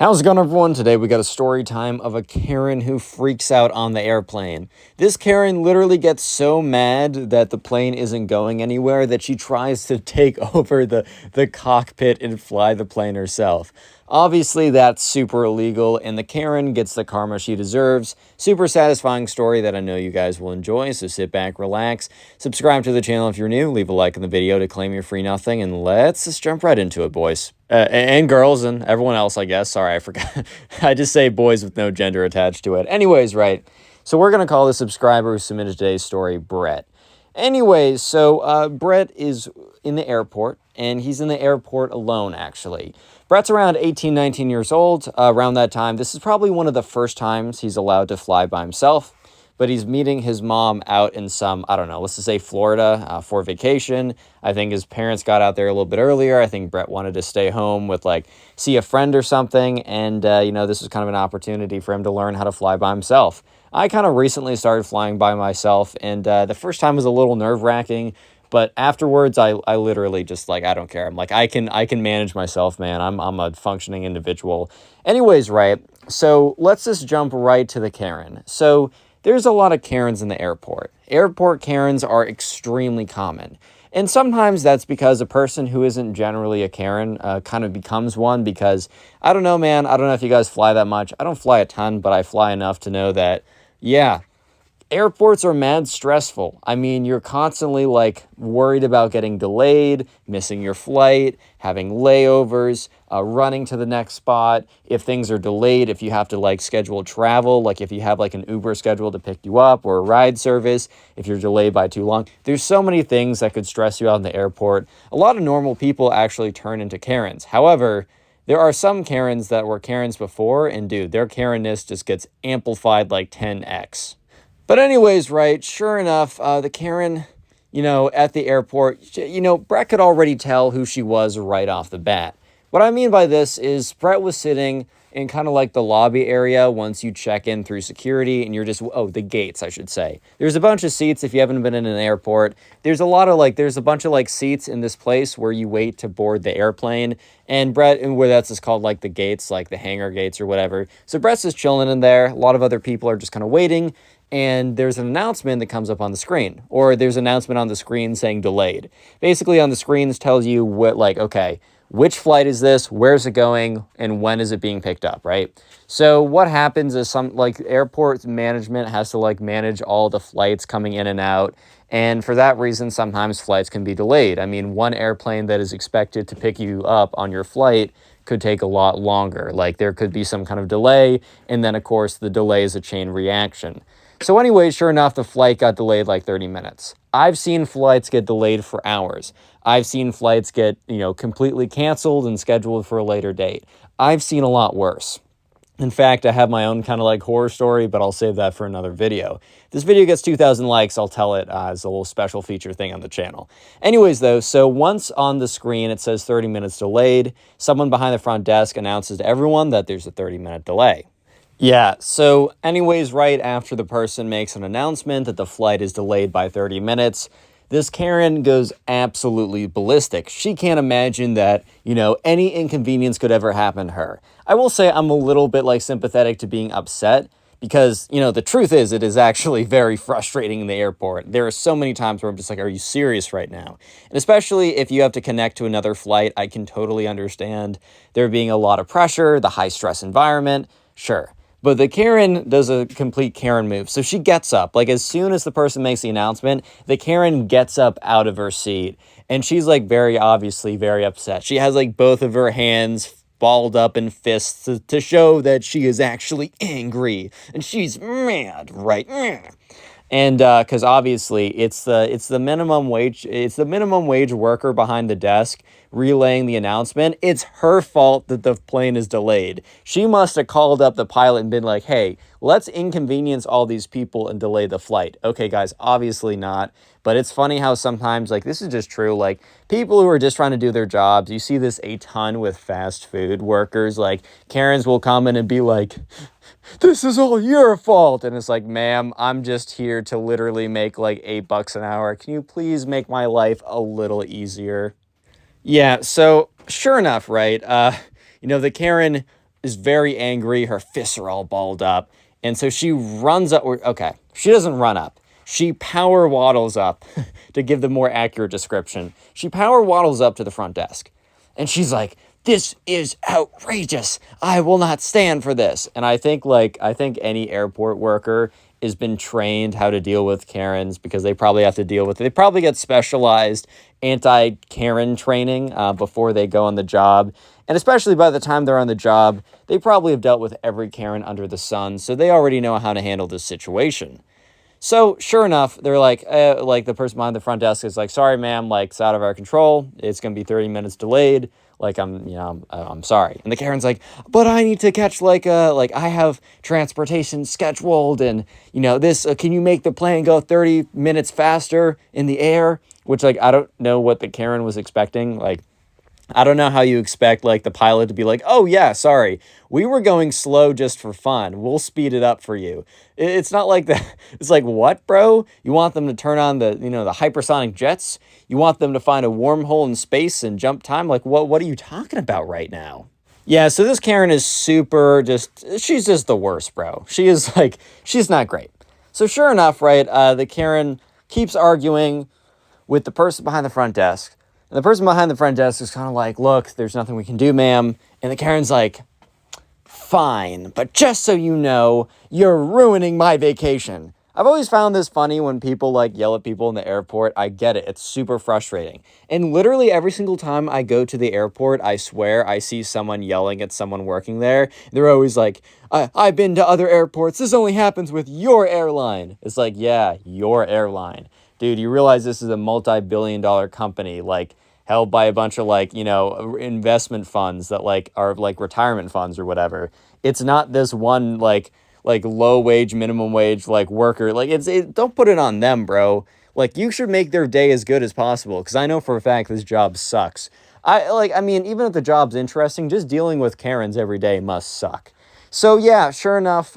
How's it going, everyone? Today we got a story time of a Karen who freaks out on the airplane. This Karen literally gets so mad that the plane isn't going anywhere that she tries to take over the cockpit and fly the plane herself. Obviously, that's super illegal, and the Karen gets the karma she deserves. Super satisfying story that I know you guys will enjoy, so sit back, relax, subscribe to the channel if you're new, leave a like on the video to claim your free nothing, and let's just jump right into it, boys. And girls and everyone else, I guess. Sorry, I forgot. I just say boys with no gender attached to it. Anyways, right. So we're going to call the subscriber who submitted today's story Brett. Anyways, so Brett is in the airport, and he's in the airport alone, actually. Brett's around 18, 19 years old. Around that time, this is probably one of the first times he's allowed to fly by himself. But he's meeting his mom out in some, I don't know, let's just say Florida for vacation. I think his parents got out there a little bit earlier. I think Brett wanted to stay home with, like, see a friend or something. And, this was kind of an opportunity for him to learn how to fly by himself. I kind of recently started flying by myself, and the first time was a little nerve-wracking. But afterwards, I literally just, like, I don't care. I'm like, I can manage myself, man. I'm a functioning individual. Anyways, right, so let's just jump right to the Karen. So there's a lot of Karens in the airport. Airport Karens are extremely common. And sometimes that's because a person who isn't generally a Karen kind of becomes one because, I don't know, man. I don't know if you guys fly that much. I don't fly a ton, but I fly enough to know that, yeah, airports are mad stressful. I mean, you're constantly, like, worried about getting delayed, missing your flight, having layovers, running to the next spot. If things are delayed, if you have to, like, schedule travel, like if you have, like, an Uber schedule to pick you up or a ride service, if you're delayed by too long. There's so many things that could stress you out in the airport. A lot of normal people actually turn into Karens. However, there are some Karens that were Karens before, and dude, their Karen-ness just gets amplified like 10x. But anyways, right, sure enough, the Karen, at the airport, Brett could already tell who she was right off the bat. What I mean by this is Brett was sitting in kind of like the lobby area once you check in through security, and you're just, the gates, I should say. There's a bunch of seats if you haven't been in an airport. There's a bunch of, like, seats in this place where you wait to board the airplane. And Brett, and where that's just called, like, the gates, like the hangar gates or whatever. So Brett's just chilling in there. A lot of other people are just kind of waiting. And there's an announcement that comes up on the screen, or there's an announcement on the screen saying delayed. Basically, on the screens tells you what, like, okay, which flight is this, where's it going, and when is it being picked up, right? So what happens is airport management has to, like, manage all the flights coming in and out. And for that reason, sometimes flights can be delayed. I mean, one airplane that is expected to pick you up on your flight could take a lot longer. Like, there could be some kind of delay, and then, of course, the delay is a chain reaction. So anyway, sure enough, the flight got delayed like 30 minutes. I've seen flights get delayed for hours. I've seen flights get, completely canceled and scheduled for a later date. I've seen a lot worse. In fact, I have my own kind of, like, horror story, but I'll save that for another video. If this video gets 2,000 likes, I'll tell it as a little special feature thing on the channel. Anyways, though, so once on the screen it says 30 minutes delayed, someone behind the front desk announces to everyone that there's a 30-minute delay. Yeah, so anyways, right after the person makes an announcement that the flight is delayed by 30 minutes, this Karen goes absolutely ballistic. She can't imagine that, any inconvenience could ever happen to her. I will say I'm a little bit, like, sympathetic to being upset because, the truth is it is actually very frustrating in the airport. There are so many times where I'm just like, are you serious right now? And especially if you have to connect to another flight, I can totally understand there being a lot of pressure, the high stress environment, sure. But the Karen does a complete Karen move. So she gets up. Like, as soon as the person makes the announcement, the Karen gets up out of her seat. And she's, like, very obviously very upset. She has, like, both of her hands balled up in fists to show that she is actually angry. And she's mad, right? And because obviously it's the minimum wage worker behind the desk relaying the announcement. It's her fault that the plane is delayed. She must have called up the pilot and been like, hey, let's inconvenience all these people and delay the flight. Okay, guys, obviously not. But it's funny how sometimes, like, this is just true, like, people who are just trying to do their jobs, you see this a ton with fast food workers. Like, Karens will come in and be like, this is all your fault. And it's like, ma'am, I'm just here to literally make like $8 an hour. Can you please make my life a little easier? Yeah, so sure enough, right? The Karen is very angry. Her fists are all balled up. And so she runs up. Okay, she doesn't run up. She power waddles up to give the more accurate description. She power waddles up to the front desk. And she's like, this is outrageous. I will not stand for this. And I think any airport worker has been trained how to deal with Karens because they probably have to deal with it. They probably get specialized anti-Karen training before they go on the job. And especially by the time they're on the job, they probably have dealt with every Karen under the sun. So they already know how to handle this situation. So sure enough, they're like the person behind the front desk is like, sorry, ma'am, like it's out of our control. It's going to be 30 minutes delayed. Like I'm sorry. And the Karen's like, but I need to catch I have transportation scheduled and this, can you make the plane go 30 minutes faster in the air? Which I don't know what the Karen was expecting. I don't know how you expect the pilot to be like, oh yeah, sorry, we were going slow just for fun. We'll speed it up for you. It's not like that. It's like, what, bro? You want them to turn on the hypersonic jets? You want them to find a wormhole in space and jump time? What are you talking about right now? Yeah, so this Karen is she's just the worst, bro. She is she's not great. So sure enough, right, the Karen keeps arguing with the person behind the front desk. And the person behind the front desk is kind of like, look, there's nothing we can do, ma'am. And the Karen's like, fine, but just so you know, you're ruining my vacation. I've always found this funny when people yell at people in the airport. I get it. It's super frustrating. And literally every single time I go to the airport, I swear I see someone yelling at someone working there. They're always like, I've been to other airports. This only happens with your airline. It's like, yeah, your airline. Dude, you realize this is a multi-billion-dollar company, held by a bunch of investment funds that are retirement funds or whatever. It's not this one low wage, minimum wage worker. Don't put it on them, bro. You should make their day as good as possible, because I know for a fact this job sucks. Even if the job's interesting, just dealing with Karens every day must suck. So yeah, sure enough,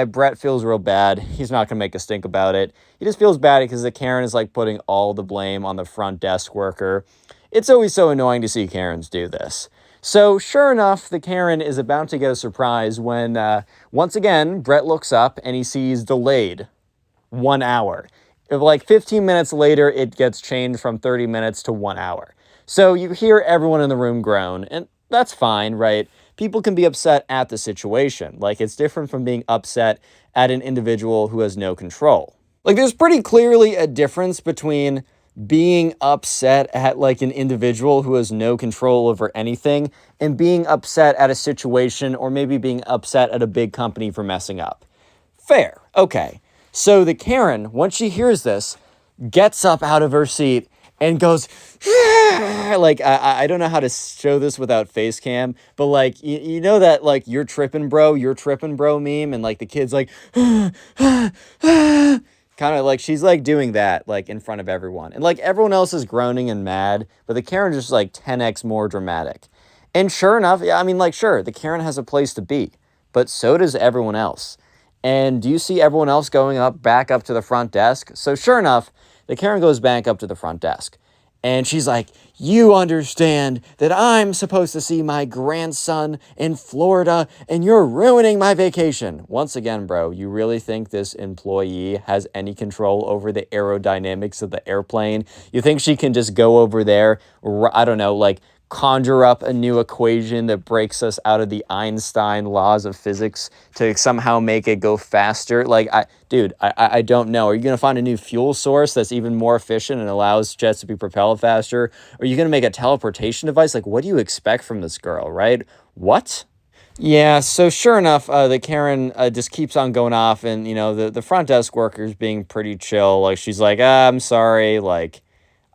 Brett feels real bad. He's not going to make a stink about it. He just feels bad because the Karen is putting all the blame on the front desk worker. It's always so annoying to see Karens do this. So sure enough, the Karen is about to get a surprise when, once again, Brett looks up and he sees delayed 1 hour. 15 minutes later, it gets changed from 30 minutes to 1 hour. So you hear everyone in the room groan, and that's fine, right? People can be upset at the situation. It's different from being upset at an individual who has no control. There's pretty clearly a difference between being upset at an individual who has no control over anything and being upset at a situation, or maybe being upset at a big company for messing up. Fair. Okay. So the Karen, once she hears this, gets up out of her seat and goes, I don't know how to show this without face cam, but you know that you're tripping bro meme, and the kid's kind of she's doing that in front of everyone, and everyone else is groaning and mad, but the Karen's just 10x more dramatic. And sure enough, yeah, sure, the Karen has a place to be, but so does everyone else. And do you see everyone else going back up to the front desk? So sure enough, the Karen goes back up to the front desk. And she's like, you understand that I'm supposed to see my grandson in Florida and you're ruining my vacation. Once again, bro, you really think this employee has any control over the aerodynamics of the airplane? You think she can just go over there, I don't know, conjure up a new equation that breaks us out of the Einstein laws of physics to somehow make it go faster? I don't know. Are you going to find a new fuel source that's even more efficient and allows jets to be propelled faster? Or are you going to make a teleportation device? What do you expect from this girl, right? What? Yeah, so sure enough, the Karen just keeps on going off, and, the front desk worker's being pretty chill. She's like, I'm sorry,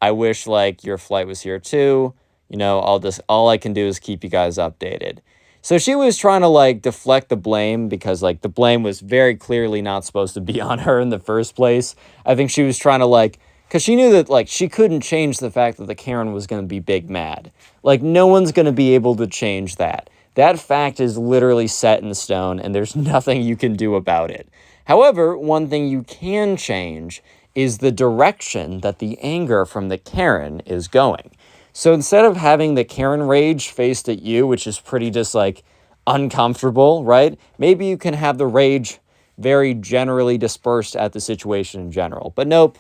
I wish, your flight was here too. All I can do is keep you guys updated. So she was trying to deflect the blame because the blame was very clearly not supposed to be on her in the first place. I think she was trying to because she knew that she couldn't change the fact that the Karen was going to be big mad. No one's going to be able to change that. That fact is literally set in stone and there's nothing you can do about it. However, one thing you can change is the direction that the anger from the Karen is going. So instead of having the Karen rage faced at you, which is pretty just uncomfortable, right? Maybe you can have the rage very generally dispersed at the situation in general. But nope,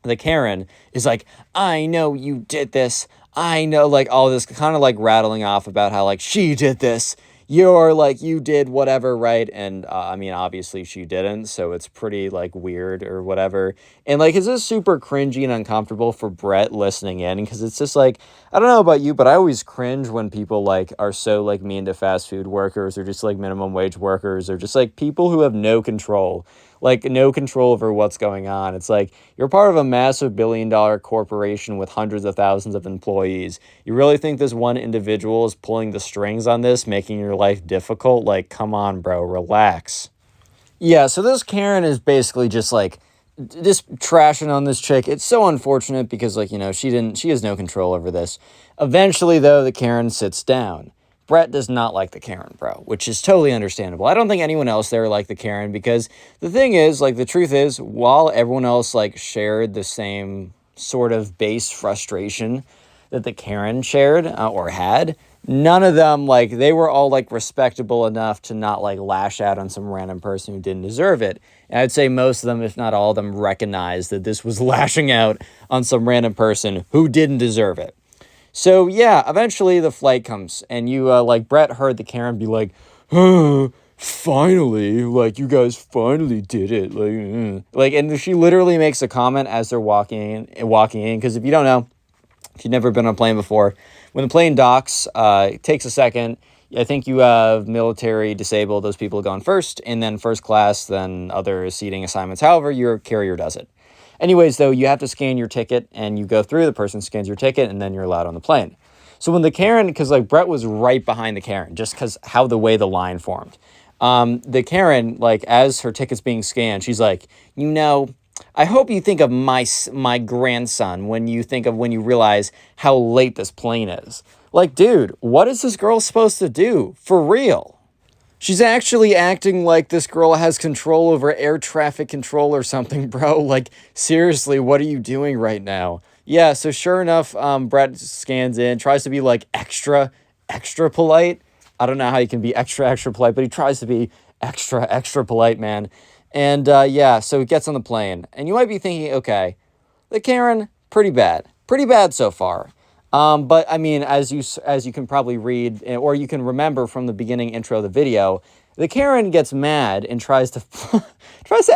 the Karen is like, I know you did this. I know, like, all this kind of like rattling off about how, like, she did this. You're like, you did whatever, right? And I mean, obviously she didn't. So it's pretty like weird or whatever. And like, it's just super cringy and uncomfortable for Brett listening in, because it's just like, I don't know about you, but I always cringe when people like are so like mean to fast food workers, or just like minimum wage workers, or just like people who have no control. Like, no control over what's going on. It's like, you're part of a massive billion-dollar corporation with hundreds of thousands of employees. You really think this one individual is pulling the strings on this, making your life difficult? Like, come on, bro, relax. Yeah, so this Karen is basically just like, just trashing on this chick. It's so unfortunate because, like, she has no control over this. Eventually, though, the Karen sits down. Brett does not like the Karen, bro, which is totally understandable. I don't think anyone else there liked the Karen, because the thing is, like, the truth is, while everyone else, like, shared the same sort of base frustration that the Karen shared or had, none of them, like, they were all, like, respectable enough to not, like, lash out on some random person who didn't deserve it. And I'd say most of them, if not all of them, recognized that this was lashing out on some random person who didn't deserve it. So, yeah, eventually the flight comes, and you, like, Brett heard the Karen be like, finally, like, you guys finally did it, like, and she literally makes a comment as they're walking in, because if you don't know, if you've never been on a plane before, when the plane docks, it takes a second. I think you have military, disabled, those people gone first, and then first class, then other seating assignments, however your carrier does it. Anyways, though, you have to scan your ticket, and you go through, the person scans your ticket, and then you're allowed on the plane. So when the Karen, because like Brett was right behind the Karen, just because how the way the line formed. The Karen, like, as her ticket's being scanned, she's like, I hope you think of my grandson when you realize how late this plane is. Like, dude, what is this girl supposed to do? For real? She's actually acting like this girl has control over air traffic control or something, bro. Like, seriously, what are you doing right now? Yeah, so sure enough, Brett scans in, tries to be, like, extra polite. I don't know how you can be extra polite, but he tries to be extra polite, man. And, yeah, so he gets on the plane. And you might be thinking, okay, the Karen, pretty bad so far. But I mean, as you can probably read, or you can remember from the beginning intro of the video, the Karen gets mad and tries to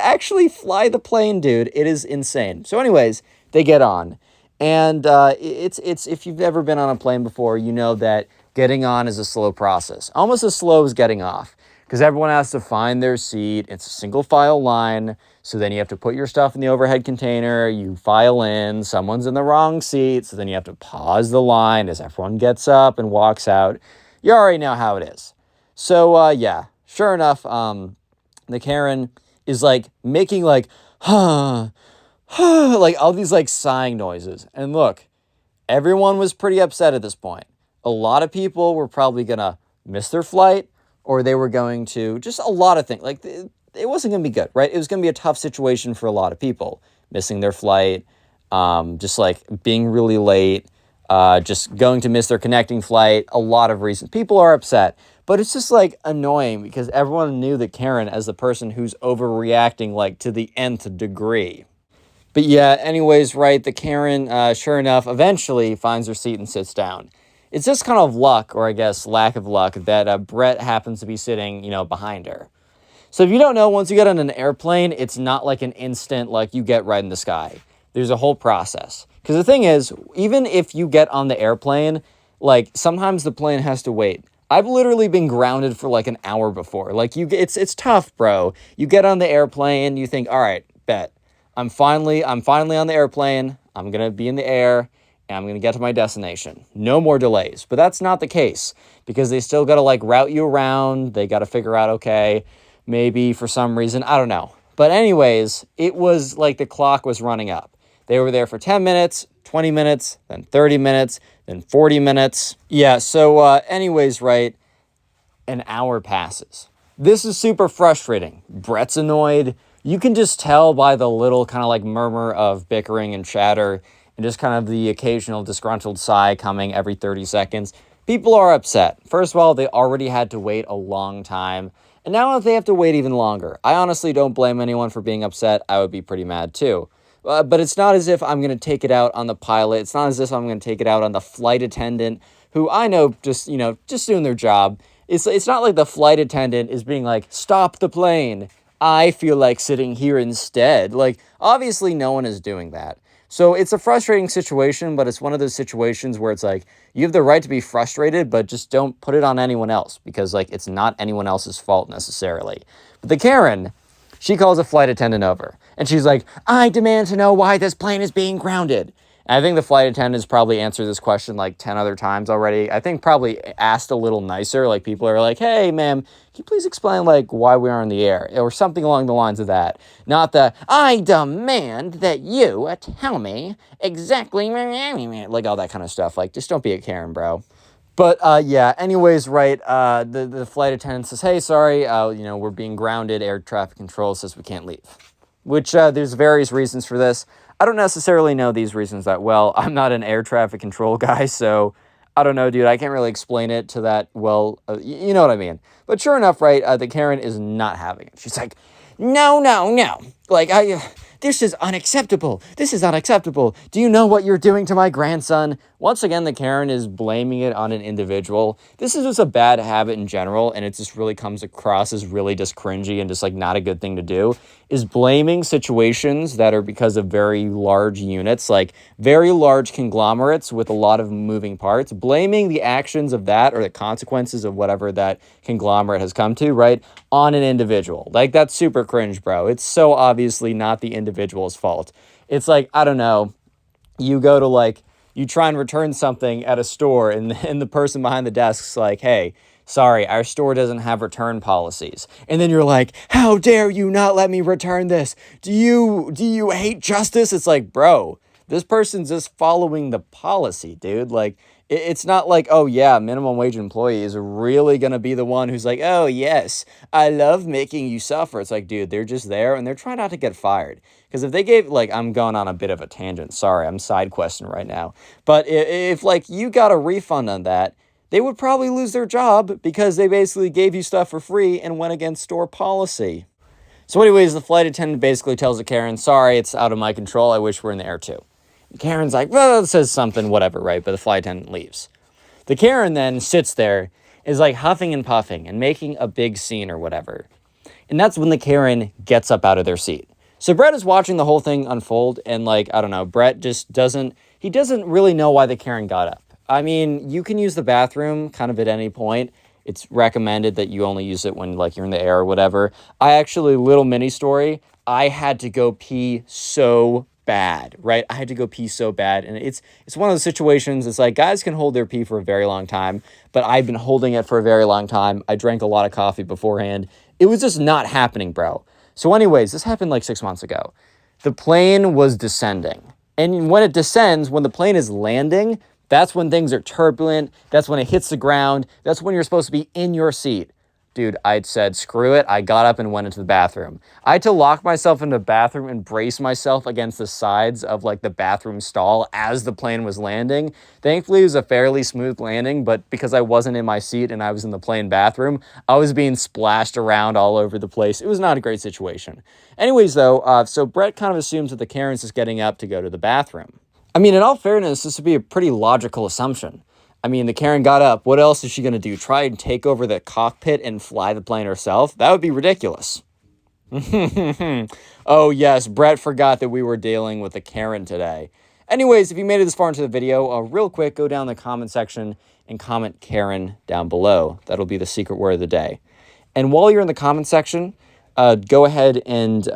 actually fly the plane, dude. It is insane. So anyways, they get on, and it's if you've ever been on a plane before, you know that getting on is a slow process, almost as slow as getting off, because everyone has to find their seat. It's a single file line. So then you have to put your stuff in the overhead container, you file in, someone's in the wrong seat, so then you have to pause the line as everyone gets up and walks out. You already know how it is. So, yeah, sure enough, the Karen is, like, making, like, like, all these, like, sighing noises. And look, everyone was pretty upset at this point. A lot of people were probably going to miss their flight, or they were going to, just a lot of things, like, it wasn't going to be good, right? It was going to be a tough situation for a lot of people. Missing their flight, just like being really late, just going to miss their connecting flight, a lot of reasons. People are upset, but it's just like annoying because everyone knew that Karen as the person who's overreacting like to the nth degree. But yeah, anyways, right, the Karen, sure enough, eventually finds her seat and sits down. It's just kind of luck, or I guess lack of luck, that Brett happens to be sitting, behind her. So if you don't know, once you get on an airplane, it's not like an instant, like, you get right in the sky. There's a whole process. Because the thing is, even if you get on the airplane, like, sometimes the plane has to wait. I've literally been grounded for, like, an hour before. Like, it's tough, bro. You get on the airplane, you think, all right, bet. I'm finally on the airplane. I'm going to be in the air, and I'm going to get to my destination. No more delays. But that's not the case, because they still got to, like, route you around. They got to figure out, okay, maybe for some reason, I don't know. But anyways, it was like the clock was running up. They were there for 10 minutes, 20 minutes, then 30 minutes, then 40 minutes. Yeah, so anyways, right, an hour passes. This is super frustrating. Brett's annoyed. You can just tell by the little kind of like murmur of bickering and chatter and just kind of the occasional disgruntled sigh coming every 30 seconds. People are upset. First of all, they already had to wait a long time, and now they have to wait even longer. I honestly don't blame anyone for being upset. I would be pretty mad too. But it's not as if I'm going to take it out on the pilot. It's not as if I'm going to take it out on the flight attendant, who I know just doing their job. It's not like the flight attendant is being like, stop the plane. I feel like sitting here instead. Like, obviously no one is doing that. So it's a frustrating situation, but it's one of those situations where it's like, you have the right to be frustrated, but just don't put it on anyone else, because like, it's not anyone else's fault necessarily. But the Karen, she calls a flight attendant over, and she's like, I demand to know why this plane is being grounded. And I think the flight attendants probably answered this question like 10 other times already. I think probably asked a little nicer. Like, people are like, hey, ma'am, can you please explain like why we are in the air, or something along the lines of that? Not the, I demand that you tell me exactly, like all that kind of stuff. Like, just don't be a Karen, bro. But yeah, anyways, right, the flight attendant says, hey, sorry, we're being grounded. Air traffic control says we can't leave. Which there's various reasons for this. I don't necessarily know these reasons that well. I'm not an air traffic control guy, so I don't know, dude. I can't really explain it to that well. You know what I mean. But sure enough, right, the Karen is not having it. She's like, no, no, no. Like, this is unacceptable. This is unacceptable. Do you know what you're doing to my grandson? Once again, the Karen is blaming it on an individual. This is just a bad habit in general, and it just really comes across as really just cringy and just like not a good thing to do, is blaming situations that are because of very large units, like very large conglomerates with a lot of moving parts, blaming the actions of that or the consequences of whatever that conglomerate has come to, right, on an individual. Like, that's super cringe, bro. It's so obviously not the individual's fault. It's like, I don't know, you go to like, you try and return something at a store, and the person behind the desk's like, hey, sorry, our store doesn't have return policies. And then you're like, how dare you not let me return this? Do you hate justice? It's like, bro, this person's just following the policy, dude. Like, it's not like, oh yeah, minimum wage employee is really going to be the one who's like, oh yes, I love making you suffer. It's like, dude, they're just there and they're trying not to get fired. Because if they gave, like, I'm going on a bit of a tangent. Sorry, I'm side questing right now. But if like you got a refund on that, they would probably lose their job because they basically gave you stuff for free and went against store policy. So anyways, the flight attendant basically tells the Karen, sorry, it's out of my control. I wish we're in the air too. Karen's like, well, it says something, whatever, right? But the flight attendant leaves. The Karen then sits there, is like huffing and puffing and making a big scene or whatever. And that's when the Karen gets up out of their seat. So Brett is watching the whole thing unfold, and like, I don't know, Brett just doesn't really know why the Karen got up. I mean, you can use the bathroom kind of at any point. It's recommended that you only use it when like you're in the air or whatever. I actually, little mini story, I had to go pee so bad, right? I had to go pee so bad. And it's one of those situations, it's like guys can hold their pee for a very long time, but I've been holding it for a very long time. I drank a lot of coffee beforehand. It was just not happening, bro. So anyways, this happened like 6 months ago. The plane was descending. And when it descends, when the plane is landing, that's when things are turbulent. That's when it hits the ground. That's when you're supposed to be in your seat. Dude, I said, screw it. I got up and went into the bathroom. I had to lock myself in the bathroom and brace myself against the sides of like the bathroom stall as the plane was landing. Thankfully, it was a fairly smooth landing, but because I wasn't in my seat and I was in the plane bathroom, I was being splashed around all over the place. It was not a great situation. Anyways, though, so Brett kind of assumes that the Karen's just getting up to go to the bathroom. I mean, in all fairness, this would be a pretty logical assumption. I mean, the Karen got up. What else is she going to do? Try and take over the cockpit and fly the plane herself? That would be ridiculous. Oh, yes. Brett forgot that we were dealing with a Karen today. Anyways, if you made it this far into the video, real quick, go down the comment section and comment Karen down below. That'll be the secret word of the day. And while you're in the comment section, go ahead and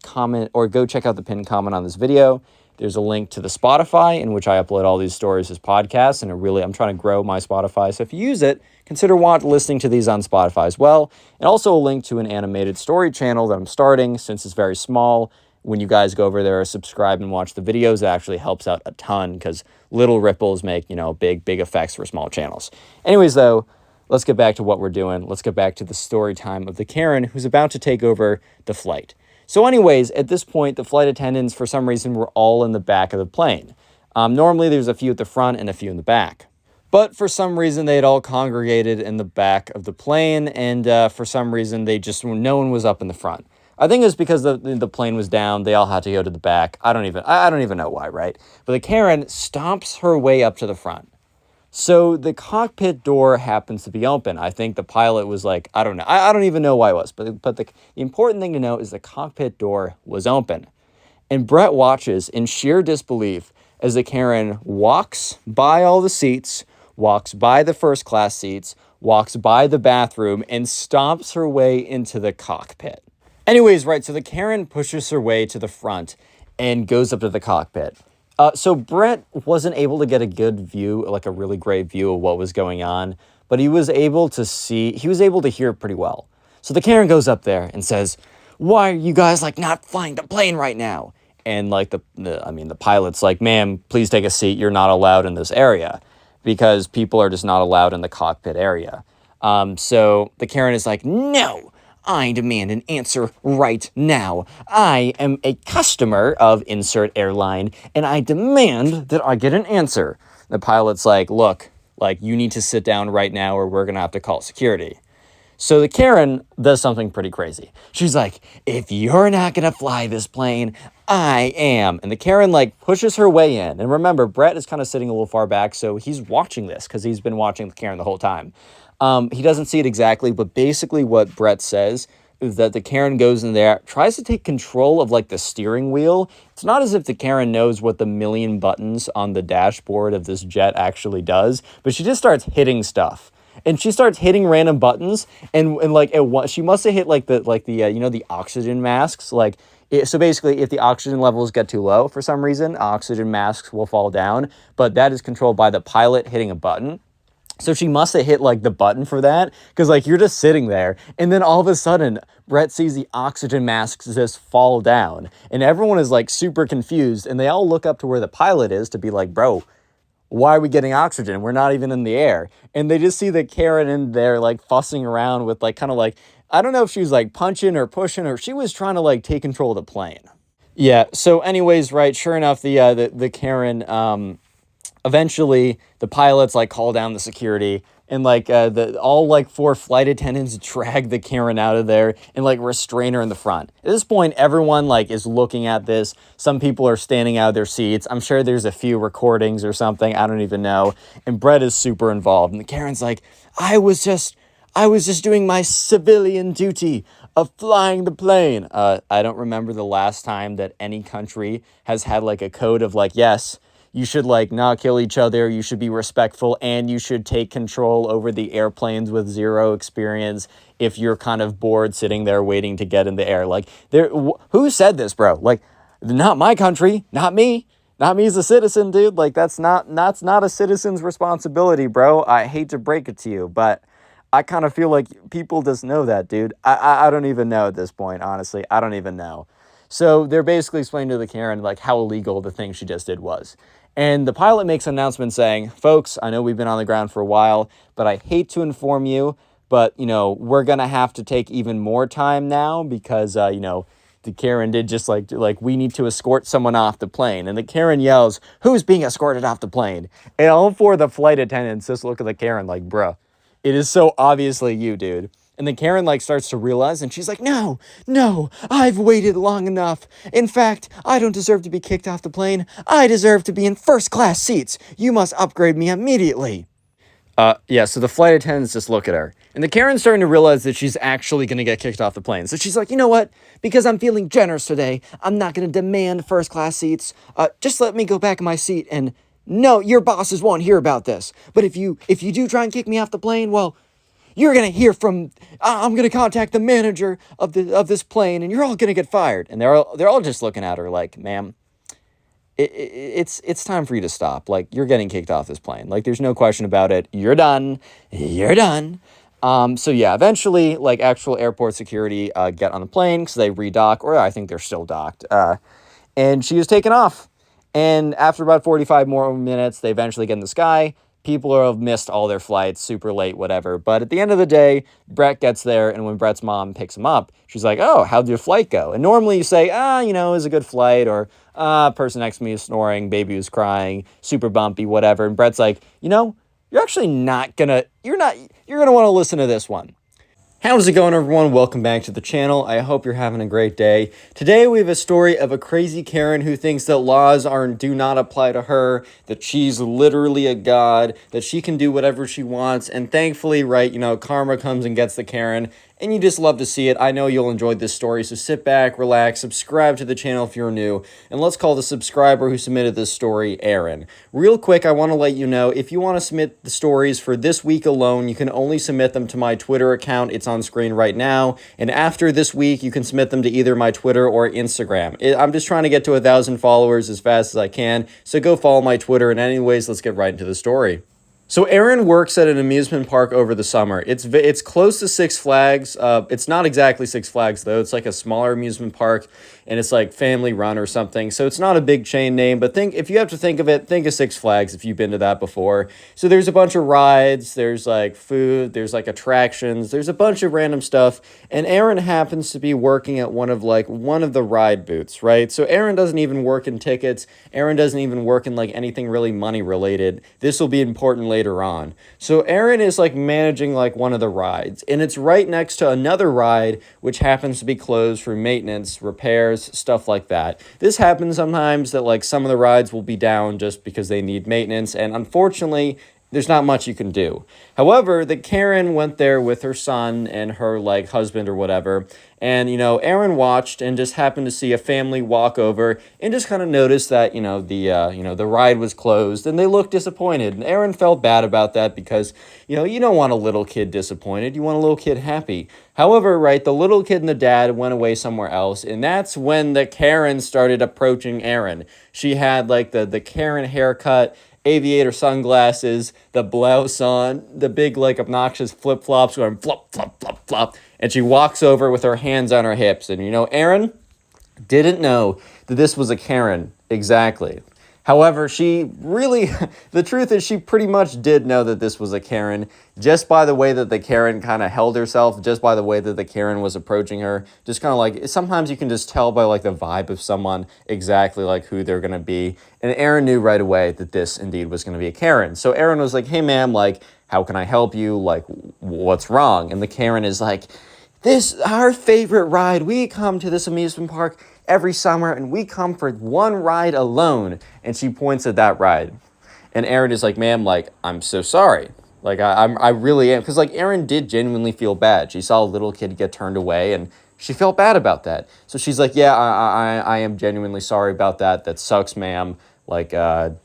comment or go check out the pinned comment on this video. There's a link to the Spotify in which I upload all these stories as podcasts, and I'm trying to grow my Spotify. So if you use it, consider listening to these on Spotify as well. And also a link to an animated story channel that I'm starting since it's very small. When you guys go over there, subscribe and watch the videos, it actually helps out a ton because little ripples make, big effects for small channels. Anyways, though, let's get back to what we're doing. Let's get back to the story time of the Karen who's about to take over the flight. So anyways, at this point, the flight attendants, for some reason, were all in the back of the plane. Normally, there's a few at the front and a few in the back. But for some reason, they had all congregated in the back of the plane, and for some reason, no one was up in the front. I think it was because the plane was down. They all had to go to the back. I don't even know why, right? But the Karen stomps her way up to the front. So the cockpit door happens to be open. I think the pilot was like, I don't know. I don't even know why it was. But the important thing to know is the cockpit door was open. And Brett watches in sheer disbelief as the Karen walks by all the seats, walks by the first class seats, walks by the bathroom, and stomps her way into the cockpit. Anyways, right, so the Karen pushes her way to the front and goes up to the cockpit. So Brett wasn't able to get a good view, like a really great view of what was going on, but he was able to hear it pretty well. So the Karen goes up there and says, "Why are you guys like not flying the plane right now?" And like the pilot's like, "Ma'am, please take a seat. You're not allowed in this area," because people are just not allowed in the cockpit area. So the Karen is like, "No, I demand an answer right now. I am a customer of insert airline, and I demand that I get an answer." The pilot's like, "Look, like you need to sit down right now or we're going to have to call security." So the Karen does something pretty crazy. She's like, "If you're not going to fly this plane, I am." And the Karen like pushes her way in. And remember, Brett is kind of sitting a little far back, so he's watching this because he's been watching the Karen the whole time. He doesn't see it exactly, but basically what Brett says is that the Karen goes in there, tries to take control of like the steering wheel. It's not as if the Karen knows what the million buttons on the dashboard of this jet actually does, but she just starts hitting stuff. And she starts hitting random buttons, and like she must have hit the oxygen masks. So basically, if the oxygen levels get too low for some reason, oxygen masks will fall down. But that is controlled by the pilot hitting a button. So she must have hit like the button for that, because like you're just sitting there, and then all of a sudden Brett sees the oxygen masks just fall down, and everyone is like super confused, and they all look up to where the pilot is to be like, "Bro, why are we getting oxygen? We're not even in the air." And they just see the Karen in there like fussing around with like kind of like, I don't know if she was like punching or pushing, or she was trying to like take control of the plane. Yeah. So anyways, right. Sure enough, the Karen, eventually the pilots like call down the security, and like all like four flight attendants drag the Karen out of there and like restrain her in the front. At this point, everyone like is looking at this. Some people are standing out of their seats. I'm sure there's a few recordings or something. I don't even know. And Brett is super involved. And the Karen's like, I was just doing my civilian duty of flying the plane. I don't remember the last time that any country has had like a code of like, yes, you should like not kill each other, you should be respectful, and you should take control over the airplanes with zero experience if you're kind of bored sitting there waiting to get in the air. Like, who said this, bro? Like, not my country, not me. Not me as a citizen, dude. Like, that's not a citizen's responsibility, bro. I hate to break it to you, but I kind of feel like people just know that, dude. I don't even know at this point, honestly. I don't even know. So they're basically explaining to the Karen like how illegal the thing she just did was. And the pilot makes an announcement saying, "Folks, I know we've been on the ground for a while, but I hate to inform you, but, we're going to have to take even more time now because, the Karen did just like we need to escort someone off the plane." And the Karen yells, "Who's being escorted off the plane?" And all four of the flight attendants just look at the Karen like, "Bruh, it is so obviously you, dude." And then Karen like starts to realize, and she's like, "No, I've waited long enough. In fact, I don't deserve to be kicked off the plane. I deserve to be in first class seats. You must upgrade me immediately." Yeah, so the flight attendants just look at her. And the Karen's starting to realize that she's actually going to get kicked off the plane. So she's like, "You know what? Because I'm feeling generous today, I'm not going to demand first class seats. Just let me go back in my seat, and no, your bosses won't hear about this. But if you do try and kick me off the plane, well, you're going to hear from, I'm going to contact the manager of this plane, and you're all going to get fired." And they're all just looking at her like, "Ma'am, it's time for you to stop. Like, you're getting kicked off this plane. Like, there's no question about it. You're done. You're done." So yeah, eventually, like, actual airport security get on the plane because they redock, or I think they're still docked. And she was taken off. And after about 45 more minutes, they eventually get in the sky. People have missed all their flights, super late, whatever. But at the end of the day, Brett gets there, and when Brett's mom picks him up, she's like, "Oh, how'd your flight go?" And normally you say, it was a good flight, or, person next to me is snoring, baby was crying, super bumpy, whatever. And Brett's like, you're actually not gonna, you're gonna want to listen to this one. How's it going, everyone? Welcome back to the channel. I hope you're having a great day. Today we have a story of a crazy Karen who thinks that laws do not apply to her, that she's literally a god, that she can do whatever she wants, and thankfully, right, karma comes and gets the Karen, and you just love to see it. I know you'll enjoy this story, so sit back, relax, subscribe to the channel if you're new, and let's call the subscriber who submitted this story Aaron. Real quick, I want to let you know, if you want to submit the stories for this week alone, you can only submit them to my Twitter account. It's on screen right now, and after this week, you can submit them to either my Twitter or Instagram. I'm just trying to get to 1,000 followers as fast as I can, so go follow my Twitter, and anyways, let's get right into the story. So Aaron works at an amusement park over the summer. It's close to Six Flags. It's not exactly Six Flags, though. It's like a smaller amusement park, and it's like family run or something. So it's not a big chain name, but if you have to think of it, think of Six Flags if you've been to that before. So there's a bunch of rides, there's like food, there's like attractions, there's a bunch of random stuff, and Aaron happens to be working at one of the ride booths, right? So Aaron doesn't even work in tickets. Aaron doesn't even work in like anything really money related. This will be important later on. So Aaron is like managing like one of the rides, and it's right next to another ride which happens to be closed for maintenance, repairs, stuff like that. This happens sometimes that like some of the rides will be down just because they need maintenance, and unfortunately there's not much you can do. However, the Karen went there with her son and her like husband or whatever, and Aaron watched and just happened to see a family walk over and just kind of noticed that the ride was closed, and they looked disappointed. And Aaron felt bad about that because you don't want a little kid disappointed, you want a little kid happy. However, right, the little kid and the dad went away somewhere else, and that's when the Karen started approaching Aaron. She had like the Karen haircut, aviator sunglasses, the blouse on, the big like obnoxious flip-flops going flop, flop, flop, flop, and she walks over with her hands on her hips. And Aaron didn't know that this was a Karen exactly. However, the truth is she pretty much did know that this was a Karen just by the way that the Karen kind of held herself, just by the way that the Karen was approaching her. Just kind of like, sometimes you can just tell by like the vibe of someone exactly like who they're going to be. And Aaron knew right away that this indeed was going to be a Karen. So Aaron was like, hey ma'am, like, how can I help you? Like, what's wrong? And the Karen is like, our favorite ride. We come to this amusement park every summer, and we come for one ride alone. And she points at that ride. And Aaron is like, ma'am, like, I'm so sorry. Like, I really am. Because, like, Aaron did genuinely feel bad. She saw a little kid get turned away, and she felt bad about that. So she's like, yeah, I am genuinely sorry about that. That sucks, ma'am. Like,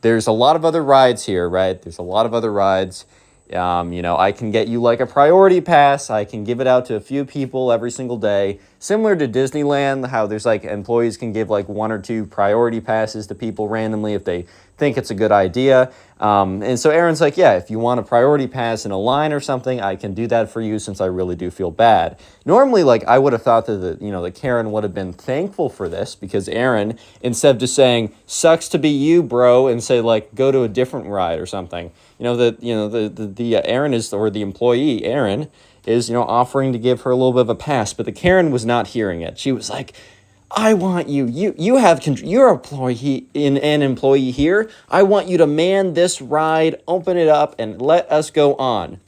there's a lot of other rides here, right? There's a lot of other rides. I can get you like a priority pass. I can give it out to a few people every single day. Similar to Disneyland, how there's like employees can give like 1 or 2 priority passes to people randomly if they think it's a good idea. And so Aaron's like, yeah, if you want a priority pass in a line or something, I can do that for you since I really do feel bad. Normally, like I would have thought that the Karen would have been thankful for this because Aaron, instead of just saying, sucks to be you, bro, and say like, go to a different ride or something, Aaron is, or the employee, Aaron, is, offering to give her a little bit of a pass, but the Karen was not hearing it. She was like, I want you have control. You're an employee here. I want you to man this ride, open it up, and let us go on.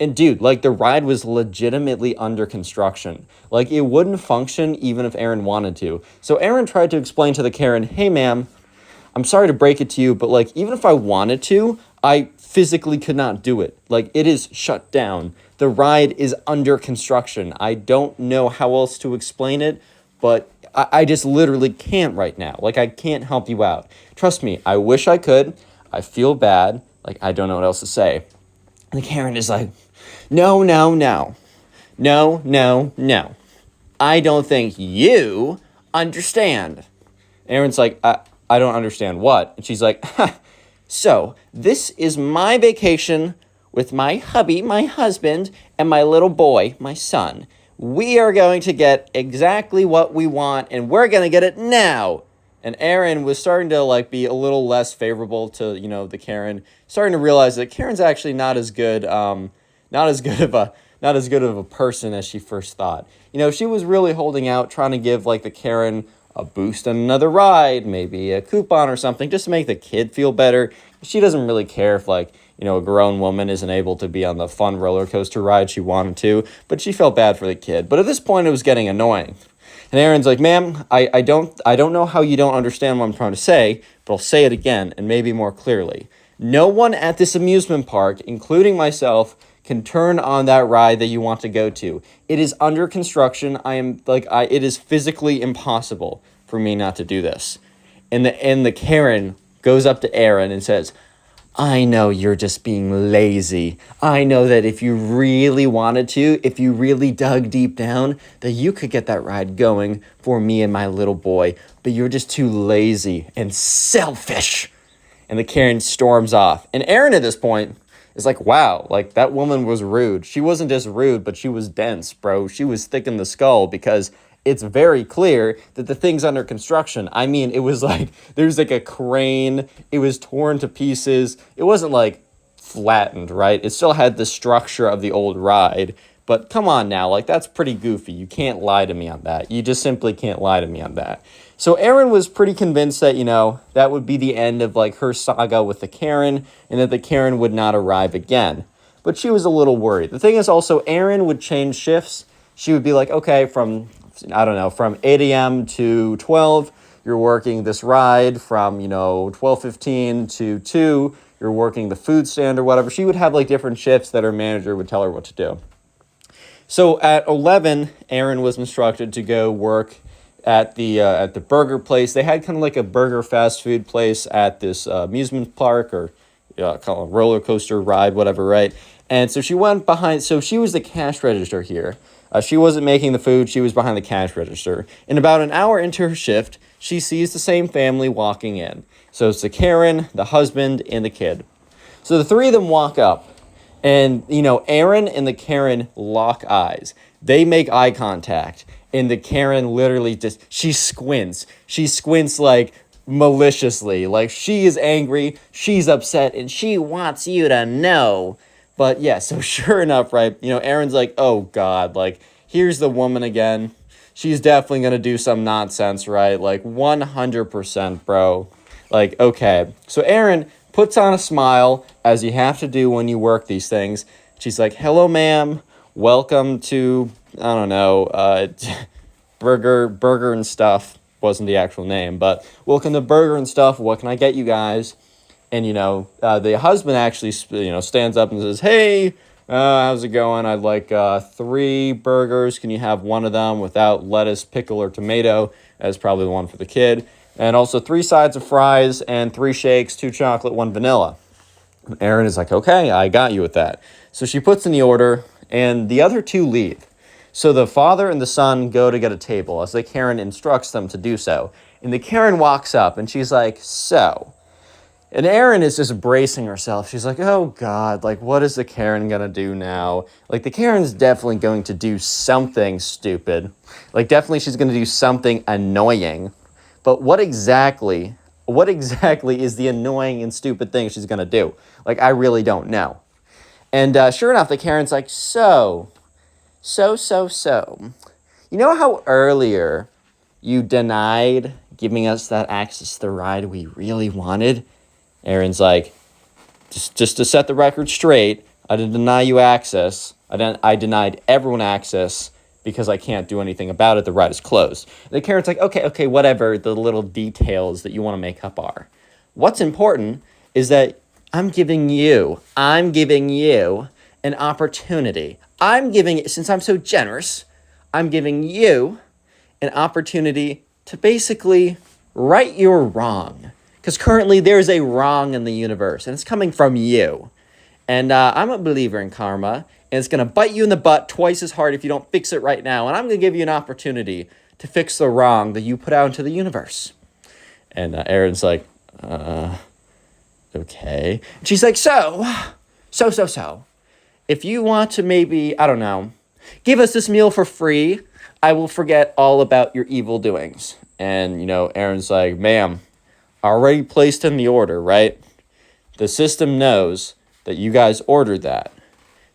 And dude, like the ride was legitimately under construction. Like it wouldn't function even if Aaron wanted to. So Aaron tried to explain to the Karen, hey ma'am, I'm sorry to break it to you, but like even if I wanted to, I physically could not do it. Like it is shut down. The ride is under construction. I don't know how else to explain it, but I just literally can't right now. Like, I can't help you out. Trust me, I wish I could. I feel bad. Like, I don't know what else to say. And the Karen is like, no, no, no. No, no, no. I don't think you understand. Aaron's like, I don't understand what? And she's like, ha. So, this is my vacation with my hubby, my husband, and my little boy, my son. We are going to get exactly what we want, and we're going to get it now. And Aaron was starting to like be a little less favorable to, the Karen, starting to realize that Karen's actually not as good of a person as she first thought. She was really holding out, trying to give like the Karen a boost on another ride, maybe a coupon or something, just to make the kid feel better. She doesn't really care if like, a grown woman isn't able to be on the fun roller coaster ride she wanted to, but she felt bad for the kid. But at this point, it was getting annoying. And Aaron's like, ma'am, I don't know how you don't understand what I'm trying to say, but I'll say it again and maybe more clearly. No one at this amusement park, including myself, can turn on that ride that you want to go to. It is under construction. It is physically impossible for me not to do this. And the Karen goes up to Aaron and says, I know you're just being lazy. I know that if you really wanted to, if you really dug deep down, that you could get that ride going for me and my little boy, but you're just too lazy and selfish. And the Karen storms off. And Aaron at this point is like, wow, like that woman was rude. She wasn't just rude, but she was dense, bro. She was thick in the skull because it's very clear that the thing's under construction. I mean, it was like, there's like a crane. It was torn to pieces. It wasn't like flattened, right? It still had the structure of the old ride. But come on now, like that's pretty goofy. You can't lie to me on that. You just simply can't lie to me on that. So Aaron was pretty convinced that, that would be the end of like her saga with the Karen and that the Karen would not arrive again. But she was a little worried. The thing is also, Aaron would change shifts. She would be like, okay, from 8 a.m. to 12, you're working this ride. From, 12:15 to 2, you're working the food stand or whatever. She would have like different shifts that her manager would tell her what to do. So at 11, Aaron was instructed to go work at the burger place. They had kind of like a burger fast food place at this amusement park, or call it roller coaster ride, whatever, right? And so she went behind. So she was the cash register here. She wasn't making the food. She was behind the cash register. And about an hour into her shift, she sees the same family walking in. So it's the Karen, the husband, and the kid. So the three of them walk up. And, Aaron and the Karen lock eyes. They make eye contact. And the Karen literally she squints. She squints like maliciously. Like she is angry, she's upset, and she wants you to know. But yeah, so sure enough, right, Aaron's like, oh God, like here's the woman again. She's definitely going to do some nonsense, right? Like 100%, bro. Like, okay. So Aaron puts on a smile, as you have to do when you work these things. She's like, hello, ma'am. Welcome to, I don't know, Burger and Stuff. Wasn't the actual name, but welcome to Burger and Stuff. What can I get you guys? And, the husband actually, stands up and says, hey, how's it going? I'd like 3 burgers. Can you have one of them without lettuce, pickle, or tomato? That's probably the one for the kid. And also 3 sides of fries and 3 shakes, 2 chocolate, 1 vanilla. Aaron is like, okay, I got you with that. So she puts in the order, and the other 2 leave. So the father and the son go to get a table as the Karen instructs them to do so. And the Karen walks up, and she's like, so. And Aaron is just bracing herself. She's like, oh, God, like, what is the Karen going to do now? Like, the Karen's definitely going to do something stupid. Like, definitely she's going to do something annoying. But what exactly is the annoying and stupid thing she's going to do? Like, I really don't know. And sure enough, the Karen's like, so. You know how earlier you denied giving us that access to the ride we really wanted? Aaron's like, just to set the record straight, I didn't deny you access. I denied everyone access because I can't do anything about it. The ride is closed. And the Karen's like, okay, whatever the little details that you want to make up are. What's important is that I'm giving you an opportunity. Since I'm so generous, I'm giving you an opportunity to basically right your wrong. Because currently there's a wrong in the universe, and it's coming from you. And I'm a believer in karma, and it's going to bite you in the butt twice as hard if you don't fix it right now. And I'm going to give you an opportunity to fix the wrong that you put out into the universe. And Aaron's like, okay. And she's like, so. If you want to maybe, I don't know, give us this meal for free, I will forget all about your evil doings. And, Aaron's like, ma'am, already placed in the order, right? The system knows that you guys ordered that.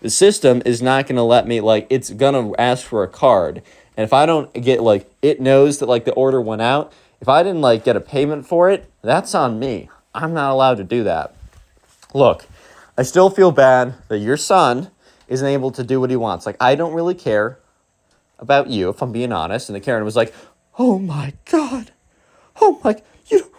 The system is not going to let me, it's going to ask for a card. And if I don't get, it knows that, the order went out. If I didn't, get a payment for it, that's on me. I'm not allowed to do that. Look, I still feel bad that your son isn't able to do what he wants. Like, I don't really care about you, if I'm being honest. And the Karen was like, oh my God. Oh my, you,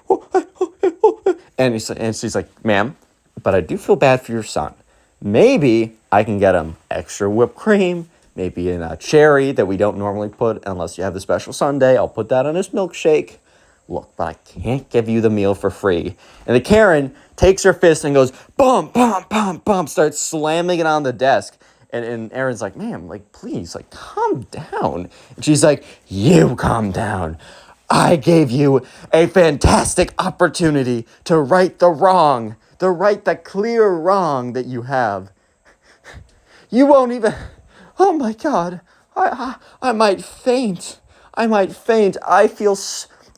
and she's like, ma'am, but I do feel bad for your son. Maybe I can get him extra whipped cream, maybe in a cherry that we don't normally put unless you have the special sundae. I'll put that on his milkshake. Look, but I can't give you the meal for free. And the Karen takes her fist and goes, bump, bump, bump, bump, starts slamming it on the desk. And Aaron's like, ma'am, like, please, like, calm down. And she's like, you calm down. I gave you a fantastic opportunity to right the clear wrong that you have. You won't even, oh my God, I might faint. I feel,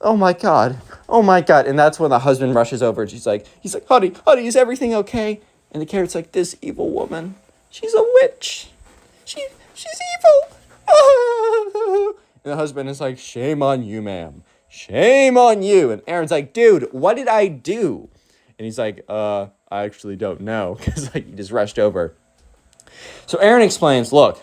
oh my God. And that's when the husband rushes over and he's like, honey, is everything okay? And the Karen's like, this evil woman, she's a witch. She's evil. And the husband is like, shame on you, ma'am. Shame on you. And Aaron's like, dude, what did I do? And he's like, I actually don't know. Because like he just rushed over. So Aaron explains, look,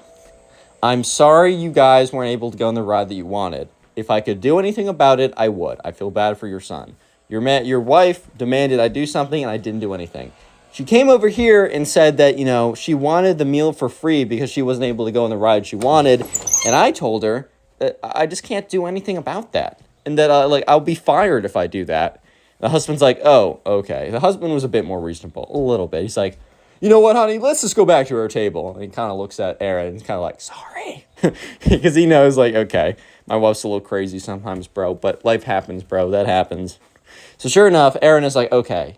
I'm sorry you guys weren't able to go on the ride that you wanted. If I could do anything about it, I would. I feel bad for your son. Your wife demanded I do something and I didn't do anything. She came over here and said that, you know, she wanted the meal for free because she wasn't able to go on the ride she wanted. And I told her that I just can't do anything about that. And that, I'll be fired if I do that. The husband's like, oh, okay. The husband was a bit more reasonable, a little bit. He's like, you know what, honey? Let's just go back to our table. And he kind of looks at Aaron and he's kind of like, sorry. Because he knows, like, okay, my wife's a little crazy sometimes, bro. But life happens, bro. That happens. So sure enough, Aaron is like, okay,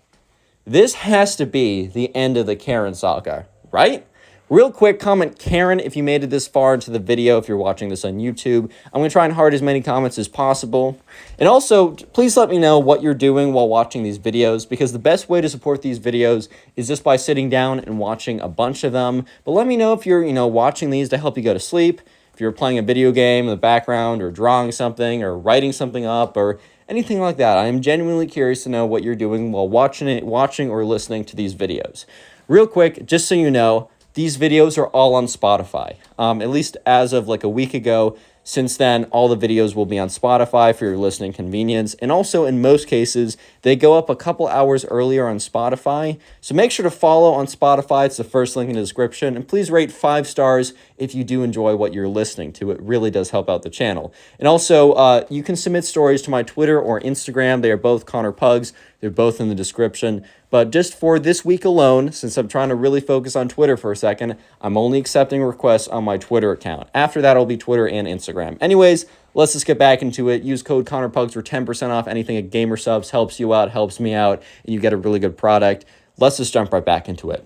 this has to be the end of the Karen saga, right? Real quick, comment Karen if you made it this far into the video, if you're watching this on YouTube. I'm going to try and heart as many comments as possible. And also, please let me know what you're doing while watching these videos, because the best way to support these videos is just by sitting down and watching a bunch of them. But let me know if you're, watching these to help you go to sleep, if you're playing a video game in the background, or drawing something, or writing something up, or anything like that. I am genuinely curious to know what you're doing while watching or listening to these videos. Real quick, just so you know, these videos are all on Spotify, at least as of like a week ago. Since then, all the videos will be on Spotify for your listening convenience. And also, in most cases, they go up a couple hours earlier on Spotify. So make sure to follow on Spotify. It's the first link in the description. And please rate 5 stars if you do enjoy what you're listening to. It really does help out the channel. And also, you can submit stories to my Twitter or Instagram. They are both Connor Pugs. They're both in the description. But just for this week alone, since I'm trying to really focus on Twitter for a second, I'm only accepting requests on my Twitter account. After that, it'll be Twitter and Instagram. Anyways, let's just get back into it. Use code ConnorPugs for 10% off anything at Gamer Subs. Helps you out, helps me out, and you get a really good product. Let's just jump right back into it.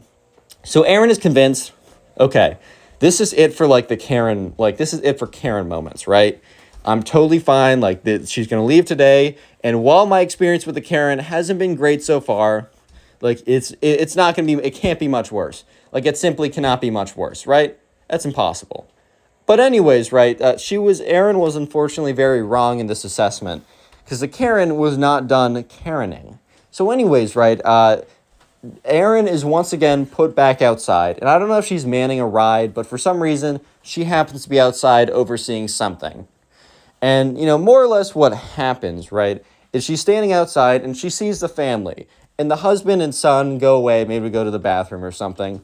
So Aaron is convinced, okay, this is it for like the Karen, like this is it for Karen moments, right? I'm totally fine. Like she's going to leave today. And while my experience with the Karen hasn't been great so far, like it's not going to be, it can't be much worse. Like it simply cannot be much worse, right? That's impossible. But anyways, right, Aaron was unfortunately very wrong in this assessment because the Karen was not done Karening. So anyways, right, Aaron is once again put back outside. And I don't know if she's manning a ride, but for some reason, she happens to be outside overseeing something. And, more or less what happens, right, is she's standing outside and she sees the family. And the husband and son go away, maybe go to the bathroom or something.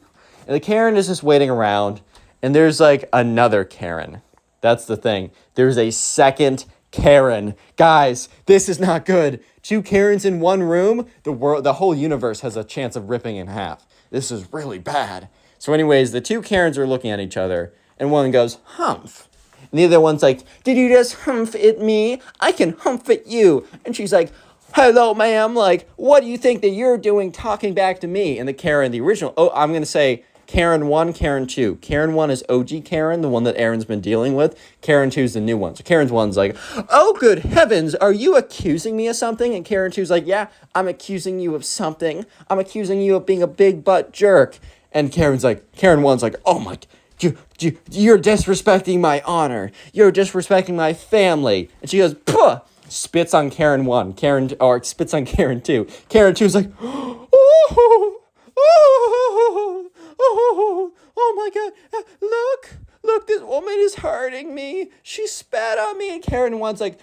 And the Karen is just waiting around. And there's like another Karen. That's the thing. There's a second Karen. Guys, this is not good. 2 Karens in one room, the whole universe has a chance of ripping in half. This is really bad. So anyways, the 2 Karens are looking at each other. And one goes, humph. And the other one's like, did you just humph at me? I can humph at you. And she's like, hello, ma'am. Like, what do you think that you're doing talking back to me? And the Karen, the original, I'm going to say Karen 1, Karen 2. Karen 1 is OG Karen, the one that Aaron's been dealing with. Karen 2 is the new one. So Karen 1's like, oh, good heavens, are you accusing me of something? And Karen 2's like, yeah, I'm accusing you of something. I'm accusing you of being a big butt jerk. And Karen 1's like, oh my, you're disrespecting my honor. You're disrespecting my family. And she goes, puh. Spits on Karen 1, spits on Karen 2. Karen 2's like, oh, Oh my God, look, this woman is hurting me. She spat on me. And Karen 1's like,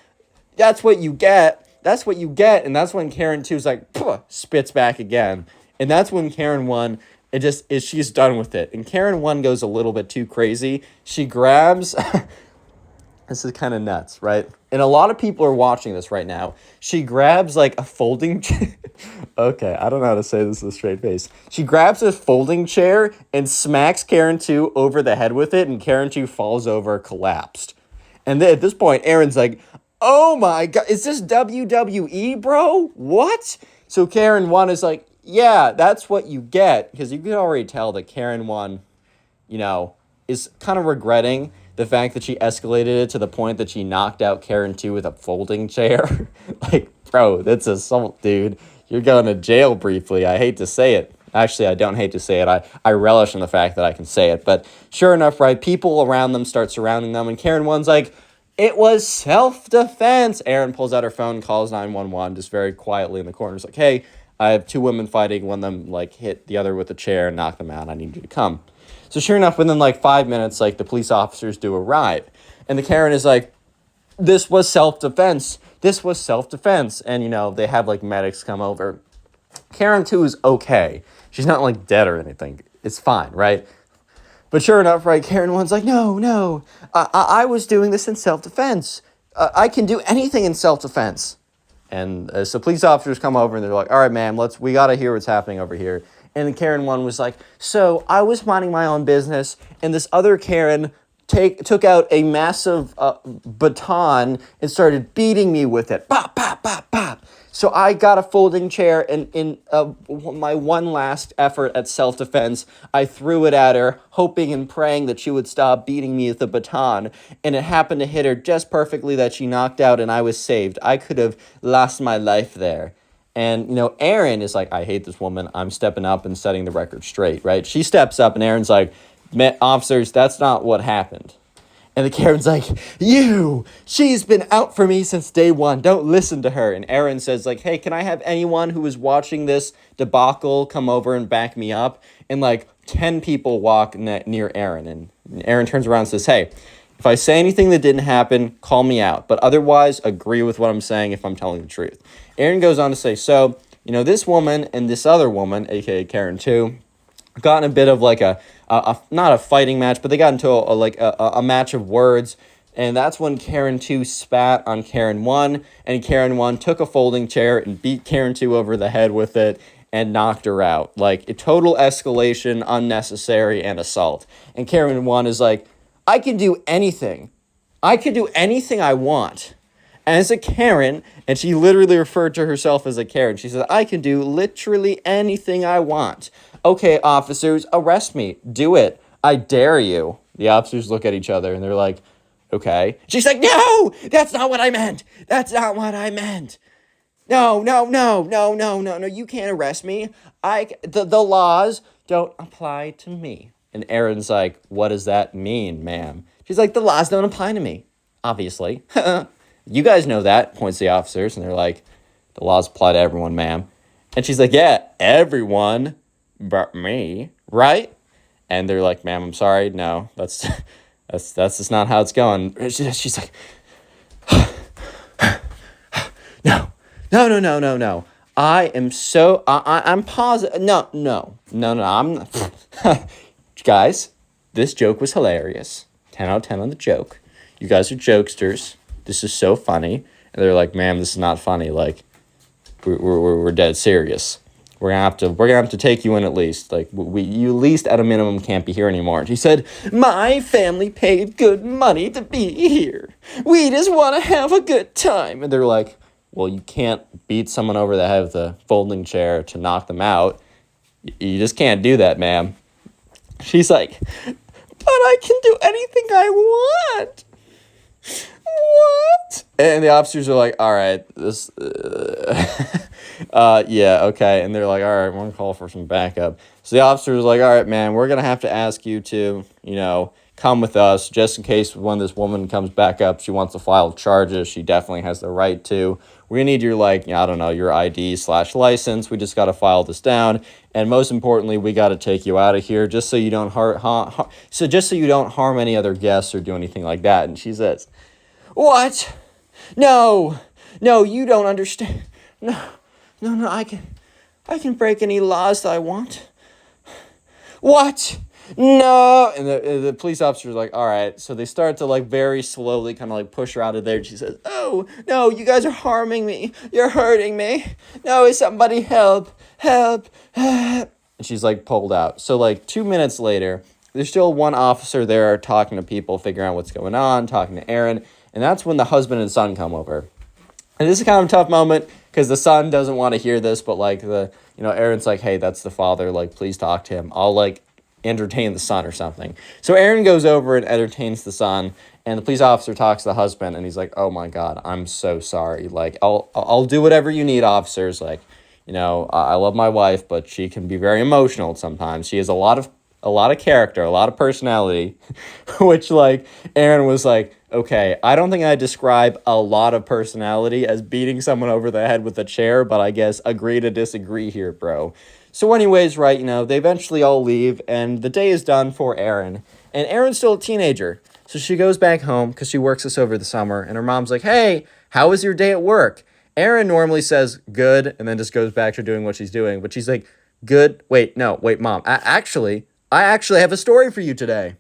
that's what you get. That's what you get. And that's when Karen 2's like, spits back again. And that's when Karen 1, she's done with it. And Karen 1 goes a little bit too crazy. She grabs, this is kind of nuts, right? And a lot of people are watching this right now. She grabs like a folding okay, I don't know how to say this with a straight face. She grabs a folding chair and smacks Karen 2 over the head with it, and Karen 2 falls over, collapsed. And then at this point, Aaron's like, oh my God, is this WWE, bro? What? So Karen 1 is like, yeah, that's what you get. Because you can already tell that Karen 1, is kind of regretting the fact that she escalated it to the point that she knocked out Karen 2 with a folding chair. Like, bro, that's assault, dude. You're going to jail briefly. I hate to say it. Actually, I don't hate to say it. I relish in the fact that I can say it. But sure enough, right, people around them start surrounding them. And Karen 1's like, it was self-defense. Aaron pulls out her phone, calls 911, just very quietly in the corner. He's like, hey, I have 2 women fighting. One of them, hit the other with a chair and knocked them out. I need you to come. So sure enough, within 5 minutes, the police officers do arrive. And the Karen is like, this was self-defense. This was self-defense. And, they have, medics come over. Karen 2 is okay. She's not, dead or anything. It's fine, right? But sure enough, right, Karen 1's like, no, I was doing this in self-defense. I can do anything in self-defense. And so police officers come over and they're like, all right, ma'am, we got to hear what's happening over here. And Karen 1 was like, so I was minding my own business, and this other Karen took out a massive baton and started beating me with it. Bop, bop, bop, bop. So I got a folding chair, and in my one last effort at self-defense, I threw it at her, hoping and praying that she would stop beating me with the baton. And it happened to hit her just perfectly that she knocked out, and I was saved. I could have lost my life there. And, Aaron is like, I hate this woman. I'm stepping up and setting the record straight, right? She steps up, and Aaron's like, officers, that's not what happened. And the Karen's like, she's been out for me since day one. Don't listen to her. And Aaron says, hey, can I have anyone who is watching this debacle come over and back me up? And 10 people walk near Aaron. And Aaron turns around and says, hey, if I say anything that didn't happen, call me out. But otherwise, agree with what I'm saying if I'm telling the truth. Aaron goes on to say, so, this woman and this other woman, a.k.a. Karen 2, got in a bit of not a fighting match, but they got into a match of words. And that's when Karen 2 spat on Karen 1, and Karen 1 took a folding chair and beat Karen 2 over the head with it and knocked her out. A total escalation, unnecessary, and assault. And Karen 1 is like, I can do anything. I can do anything I want. As a Karen, and she literally referred to herself as a Karen. She said, I can do literally anything I want. Okay, officers, arrest me. Do it. I dare you. The officers look at each other and they're like, okay. She's like, no, that's not what I meant. That's not what I meant. No. You can't arrest me. The laws don't apply to me. And Aaron's like, what does that mean, ma'am? She's like, the laws don't apply to me, obviously. You guys know that, points the officers, and they're like, the laws apply to everyone, ma'am. And she's like, yeah, everyone but me, right? And they're like, ma'am, I'm sorry, no, that's just not how it's going. She's like, no. I'm positive. No, I'm not. Guys, this joke was hilarious. 10 out of 10 on the joke. You guys are jokesters. This is so funny. And they're like, ma'am, this is not funny. We're dead serious. We're gonna have to take you in at least. You at least at a minimum can't be here anymore. And she said, my family paid good money to be here. We just want to have a good time. And they're like, well, you can't beat someone over the head with a folding chair to knock them out. You just can't do that, ma'am. She's like, but I can do anything I want. What? And the officers are like, all right, this, yeah, okay. And they're like, all right, we're going to call for some backup. So the officer was like, all right, man, we're going to have to ask you to, come with us just in case when this woman comes back up, she wants to file charges. She definitely has the right to. We're going to need your, like, I don't know, your ID/license. We just got to file this down. And most importantly, we got to take you out of here just so you don't just so you don't harm any other guests or do anything like that. And she says, "What? No, no, you don't understand. No, no, I can break any laws that I want. What? No." And the police officer's like, all right. So they start to, like, very slowly kind of, like, push her out of there. And she says, "Oh, no, you guys are harming me. You're hurting me. No, somebody help, help, help." And she's, like, pulled out. So, like, 2 minutes later, there's still one officer there talking to people, figuring out what's going on, talking to Aaron. And that's when the husband and son come over. And this is kind of a tough moment because the son doesn't want to hear this, but, like, Aaron's like, "Hey, that's the father. Like, please talk to him. I'll, like, entertain the son or something." So Aaron goes over and entertains the son, and the police officer talks to the husband, and he's like, "Oh my God, I'm so sorry. Like, I'll do whatever you need, officers. Like, I love my wife, but she can be very emotional sometimes. She has a lot of character, a lot of personality," which, like, Aaron was like, "Okay, I don't think I describe a lot of personality as beating someone over the head with a chair, but I guess agree to disagree here, bro." So anyways, right, they eventually all leave, and the day is done for Erin. And Erin's still a teenager, so she goes back home because she works this over the summer, and her mom's like, "Hey, how was your day at work?" Erin normally says, "Good," and then just goes back to doing what she's doing, but she's like, "Good? Wait, Mom, I actually have a story for you today."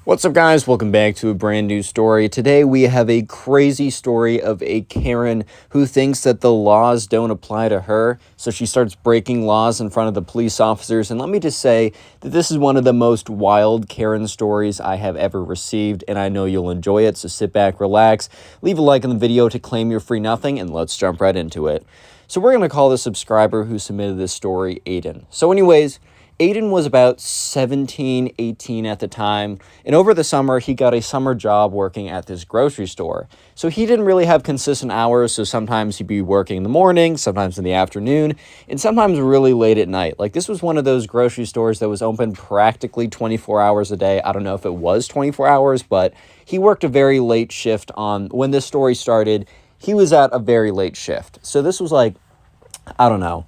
What's up, guys? Welcome back to a brand new story. Today we have a crazy story of a Karen who thinks that the laws don't apply to her, so she starts breaking laws in front of the police officers. And let me just say that this is one of the most wild Karen stories I have ever received, and I know you'll enjoy it, so sit back, relax, leave a like on the video to claim your free nothing, and let's jump right into it. So we're going to call the subscriber who submitted this story Aiden. So anyways, Aiden was about 17, 18 at the time, and over the summer, he got a summer job working at this grocery store. So he didn't really have consistent hours, so sometimes he'd be working in the morning, sometimes in the afternoon, and sometimes really late at night. Like, this was one of those grocery stores that was open practically 24 hours a day. I don't know if it was 24 hours, but he worked a very late shift when this story started. He was at a very late shift. So this was like, I don't know,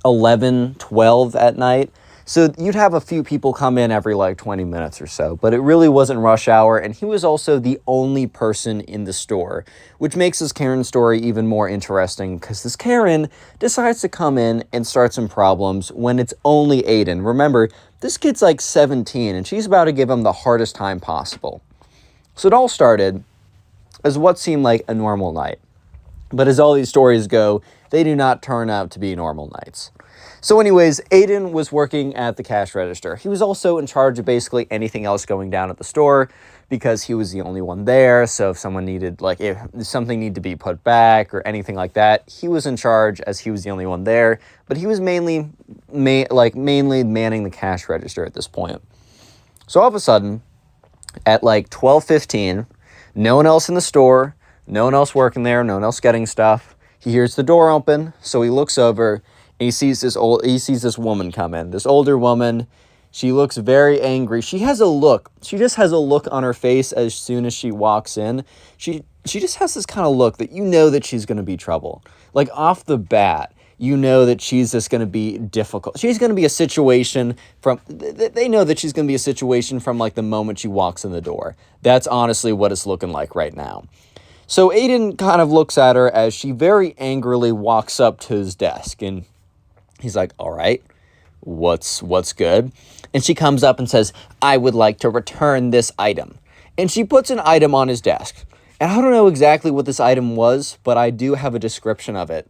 11, 12 at night. So you'd have a few people come in every like 20 minutes or so, but it really wasn't rush hour, and he was also the only person in the store, which makes this Karen story even more interesting because this Karen decides to come in and start some problems when it's only Aiden. Remember, this kid's like 17, and she's about to give him the hardest time possible. So it all started as what seemed like a normal night. But as all these stories go, they do not turn out to be normal nights. So anyways, Aiden was working at the cash register. He was also in charge of basically anything else going down at the store because he was the only one there. So if someone needed, like, if something needed to be put back or anything like that, he was in charge as he was the only one there. But he was mainly manning the cash register at this point. So all of a sudden, at like 12:15, no one else in the store, no one else working there, no one else getting stuff. He hears the door open, so he looks over. And he sees this woman come in, this older woman. She looks very angry. She just has a look on her face as soon as she walks in. She just has this kind of look that you know that she's going to be trouble. Like, off the bat, you know that she's just going to be difficult. She's going to be a situation they know that she's going to be a situation from like the moment she walks in the door. That's honestly what it's looking like right now. So Aiden kind of looks at her as she very angrily walks up to his desk, and he's like, "All right, what's good?" And she comes up and says, "I would like to return this item." And she puts an item on his desk. And I don't know exactly what this item was, but I do have a description of it.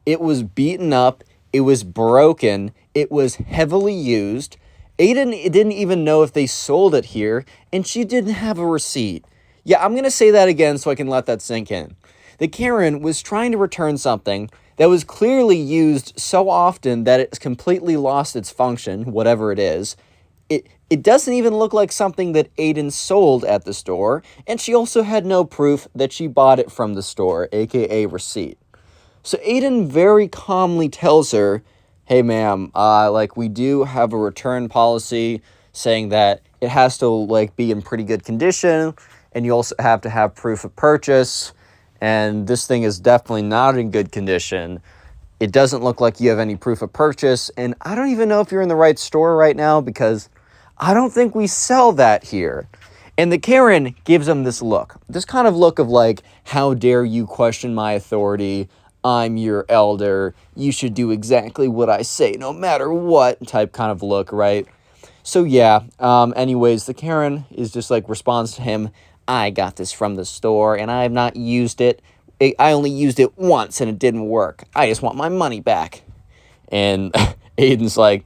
It was beaten up. It was broken. It was heavily used. Aiden didn't even know if they sold it here, and she didn't have a receipt. Yeah, I'm going to say that again so I can let that sink in. The Karen was trying to return something that was clearly used so often that it's completely lost its function, whatever it is. It doesn't even look like something that Aiden sold at the store, and she also had no proof that she bought it from the store, aka receipt. So Aiden very calmly tells her, "Hey, ma'am, we do have a return policy saying that it has to like be in pretty good condition, and you also have to have proof of purchase, and this thing is definitely not in good condition. It doesn't look like you have any proof of purchase, and I don't even know if you're in the right store right now because I don't think we sell that here. And the Karen gives him this kind of look of like, how dare you question my authority? I'm your elder. You should do exactly what I say, no matter what type kind of look, right? So yeah, anyways, the Karen is just like responds to him, I got this from the store and I have not used it. I only used it once and it didn't work. I just want my money back. And Aiden's like,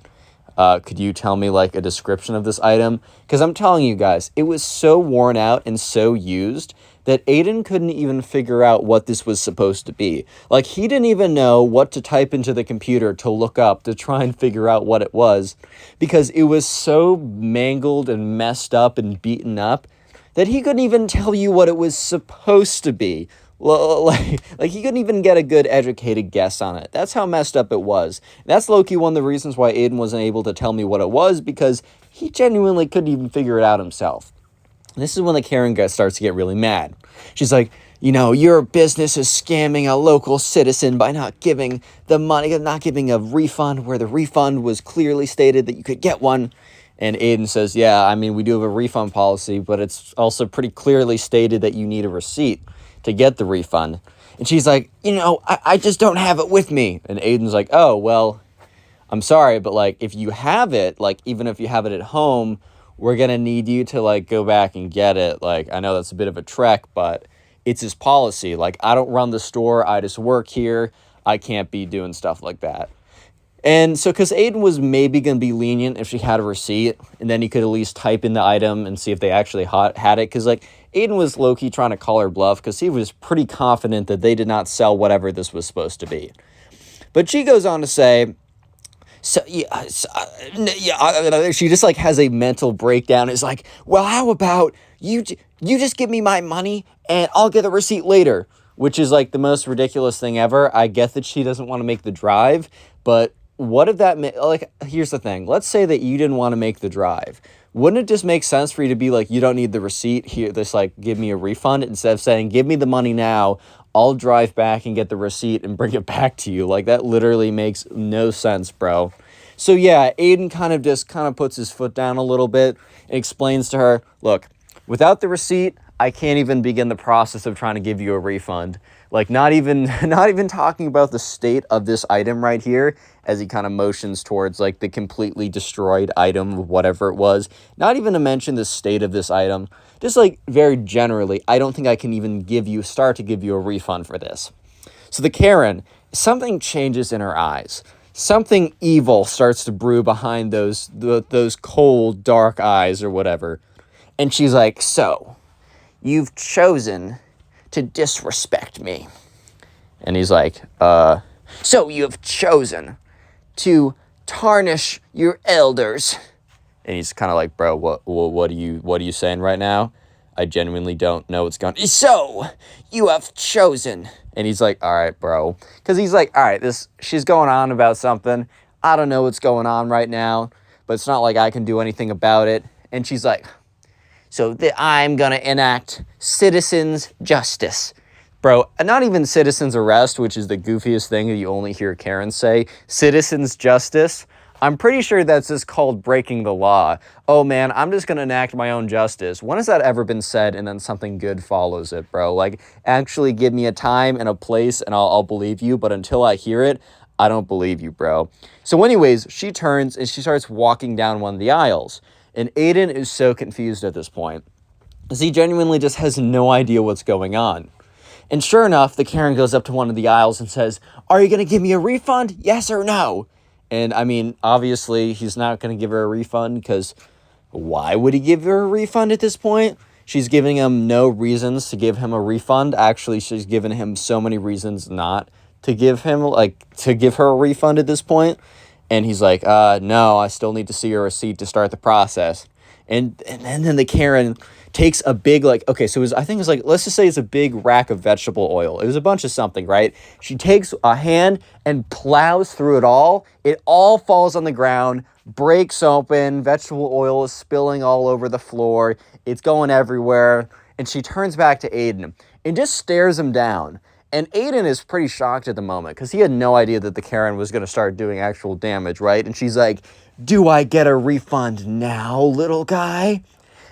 could you tell me like a description of this item? Because I'm telling you guys, it was so worn out and so used that Aiden couldn't even figure out what this was supposed to be. Like, he didn't even know what to type into the computer to look up to try and figure out what it was, because it was so mangled and messed up and beaten up that he couldn't even tell you what it was supposed to be. Like he couldn't even get a good educated guess on it. That's how messed up it was. That's low-key one of the reasons why Aiden wasn't able to tell me what it was, because he genuinely couldn't even figure it out himself. This is when the Karen starts to get really mad. She's like, you know, your business is scamming a local citizen by not giving the money, not giving a refund where the refund was clearly stated that you could get one. And Aiden says, yeah, I mean, we do have a refund policy, but it's also pretty clearly stated that you need a receipt to get the refund. And she's like, you know, I just don't have it with me. And Aiden's like, oh, well, I'm sorry, but like, if you have it, like, even if you have it at home, we're going to need you to like go back and get it. Like, I know that's a bit of a trek, but it's his policy. Like, I don't run the store. I just work here. I can't be doing stuff like that. And so, because Aiden was maybe going to be lenient if she had a receipt, and then he could at least type in the item and see if they actually had it. Because, like, Aiden was low-key trying to call her bluff because he was pretty confident that they did not sell whatever this was supposed to be. But she goes on to say, she just, like, has a mental breakdown. It's like, well, how about you just give me my money and I'll get the receipt later, which is, like, the most ridiculous thing ever. I get that she doesn't want to make the drive, but what if that, like, here's the thing. Let's say that you didn't want to make the drive. Wouldn't it just make sense for you to be like, you don't need the receipt here, just like, give me a refund, instead of saying, give me the money now, I'll drive back and get the receipt and bring it back to you. Like, that literally makes no sense, bro. So yeah, Aiden kind of puts his foot down a little bit and explains to her, look, without the receipt, I can't even begin the process of trying to give you a refund. Like, not even talking about the state of this item right here, as he kind of motions towards, like, the completely destroyed item, whatever it was. Not even to mention the state of this item. Just, like, very generally, I don't think I can even start to give you a refund for this. So the Karen, something changes in her eyes. Something evil starts to brew behind those cold, dark eyes or whatever. And she's like, so, you've chosen to disrespect me. And he's like, so you've chosen to tarnish your elders. And he's kind of like, bro, what are you saying right now? I genuinely don't know what's going on. So you have chosen. And he's like, all right, bro. Because he's like, all right, she's going on about something. I don't know what's going on right now, but it's not like I can do anything about it. And she's like, so I'm going to enact citizens' justice. Bro, not even citizens' arrest, which is the goofiest thing that you only hear Karen say. Citizens' justice. I'm pretty sure that's just called breaking the law. Oh man, I'm just going to enact my own justice. When has that ever been said and then something good follows it, bro? Like, actually give me a time and a place and I'll believe you, but until I hear it, I don't believe you, bro. So anyways, she turns and she starts walking down one of the aisles. And Aiden is so confused at this point, because he genuinely just has no idea what's going on. And sure enough, the Karen goes up to one of the aisles and says, are you going to give me a refund? Yes or no? And I mean, obviously, he's not going to give her a refund, because why would he give her a refund at this point? She's giving him no reasons to give him a refund. Actually, she's given him so many reasons not to give him, to give her a refund at this point. And he's like, no, I still need to see your receipt to start the process. And then the Karen takes a big, like, okay, so it was, I think it was like, let's just say it's a big rack of vegetable oil. It was a bunch of something, right? She takes a hand and plows through it all. It all falls on the ground, breaks open, vegetable oil is spilling all over the floor. It's going everywhere. And she turns back to Aiden and just stares him down. And Aiden is pretty shocked at the moment because he had no idea that the Karen was going to start doing actual damage, right? And she's like, do I get a refund now, little guy?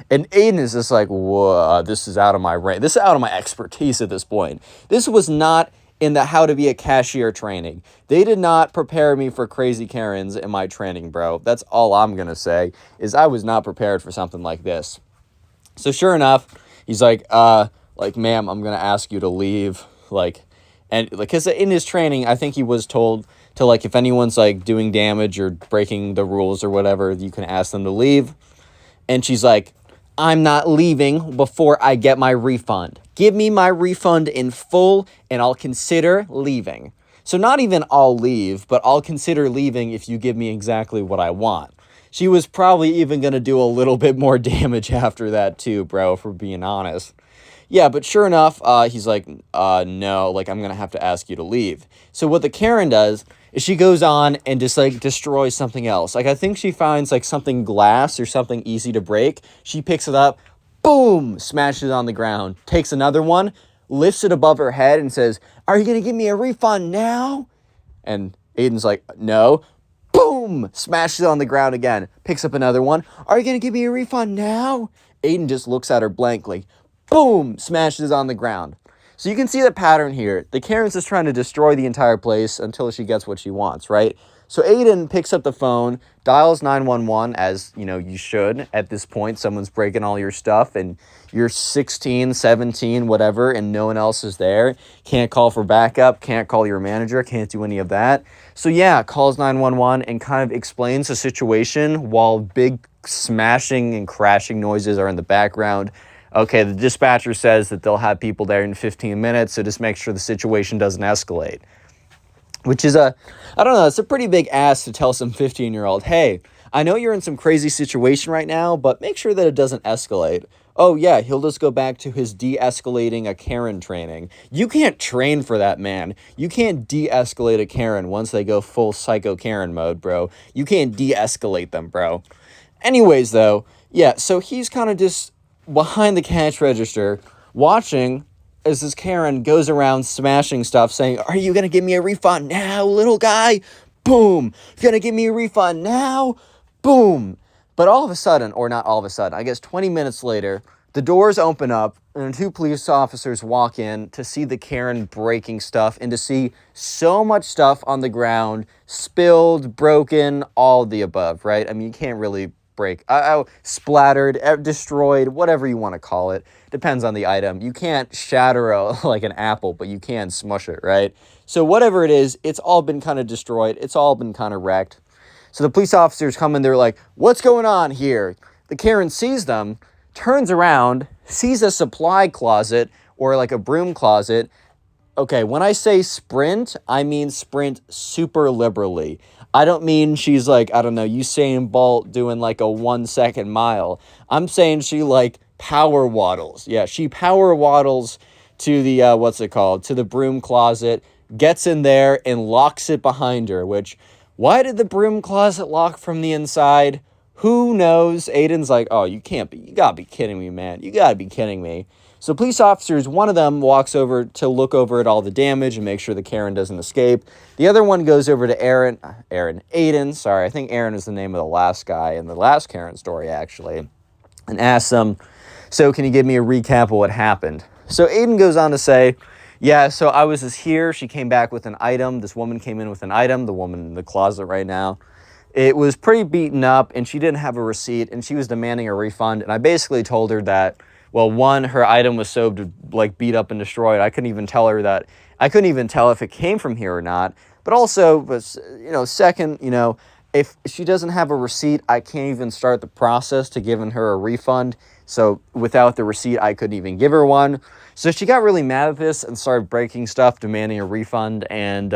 And Aiden is just like, whoa, this is out of my range. This is out of my expertise at this point. This was not in the how to be a cashier training. They did not prepare me for crazy Karens in my training, bro. That's all I'm going to say, is I was not prepared for something like this. So sure enough, he's like, ma'am, I'm going to ask you to leave. Because in his training, I think he was told to, like, if anyone's, like, doing damage or breaking the rules or whatever, you can ask them to leave. And she's like, I'm not leaving before I get my refund. Give me my refund in full, and I'll consider leaving. So not even I'll leave, but I'll consider leaving if you give me exactly what I want. She was probably even going to do a little bit more damage after that too, bro, if we're being honest. Yeah, but sure enough, he's like, no, like, I'm going to have to ask you to leave. So what the Karen does is she goes on and just, like, destroys something else. Like, I think she finds, like, something glass or something easy to break. She picks it up, boom, smashes it on the ground, takes another one, lifts it above her head and says, are you going to give me a refund now? And Aiden's like, no. Boom, smashes it on the ground again, picks up another one. Are you going to give me a refund now? Aiden just looks at her blankly. Boom! Smashes on the ground. So you can see the pattern here. The Karen's just trying to destroy the entire place until she gets what she wants, right? So Aiden picks up the phone, dials 911, as, you know, you should at this point. Someone's breaking all your stuff, and you're 16, 17, whatever, and no one else is there. Can't call for backup, can't call your manager, can't do any of that. So yeah, calls 911 and kind of explains the situation while big smashing and crashing noises are in the background. Okay, the dispatcher says that they'll have people there in 15 minutes, so just make sure the situation doesn't escalate. Which is I don't know, it's a pretty big ask to tell some 15-year-old, hey, I know you're in some crazy situation right now, but make sure that it doesn't escalate. Oh yeah, he'll just go back to his de-escalating a Karen training. You can't train for that, man. You can't de-escalate a Karen once they go full psycho Karen mode, bro. You can't de-escalate them, bro. Anyways, though, yeah, so he's kind of just behind the cash register, watching as this Karen goes around smashing stuff, saying, are you going to give me a refund now, little guy? Boom. You're going to give me a refund now? Boom. But all of a sudden, or not all of a sudden, I guess 20 minutes later, the doors open up and two police officers walk in to see the Karen breaking stuff and to see so much stuff on the ground, spilled, broken, all of the above, right? I mean, you can't really splattered, destroyed, whatever you want to call it. Depends on the item. You can't shatter like an apple, but you can smush it, right? So whatever it is, it's all been kind of destroyed. It's all been kind of wrecked. So the police officers come in, they're like, what's going on here? The Karen sees them, turns around, sees a supply closet or like a broom closet. Okay, when I say sprint, I mean sprint super liberally. I don't mean she's like, I don't know, Usain Bolt doing like a 1 second mile. I'm saying she like power waddles. Yeah, she power waddles to the, to the broom closet, gets in there and locks it behind her, which, why did the broom closet lock from the inside? Who knows? Aiden's like, oh, you gotta be kidding me, man. You gotta be kidding me. So police officers, one of them walks over to look over at all the damage and make sure the Karen doesn't escape. The other one goes over to Aiden, sorry, I think Aaron is the name of the last guy in the last Karen story, actually, and asks him, so can you give me a recap of what happened? So Aiden goes on to say, yeah, so I was just here, she came back with an item, this woman came in with an item, the woman in the closet right now. It was pretty beaten up, and she didn't have a receipt, and she was demanding a refund, and I basically told her that, well, one, her item was so like beat up and destroyed, I couldn't even tell if it came from here or not. But also, second, if she doesn't have a receipt, I can't even start the process to giving her a refund. So without the receipt, I couldn't even give her one. So she got really mad at this and started breaking stuff, demanding a refund. And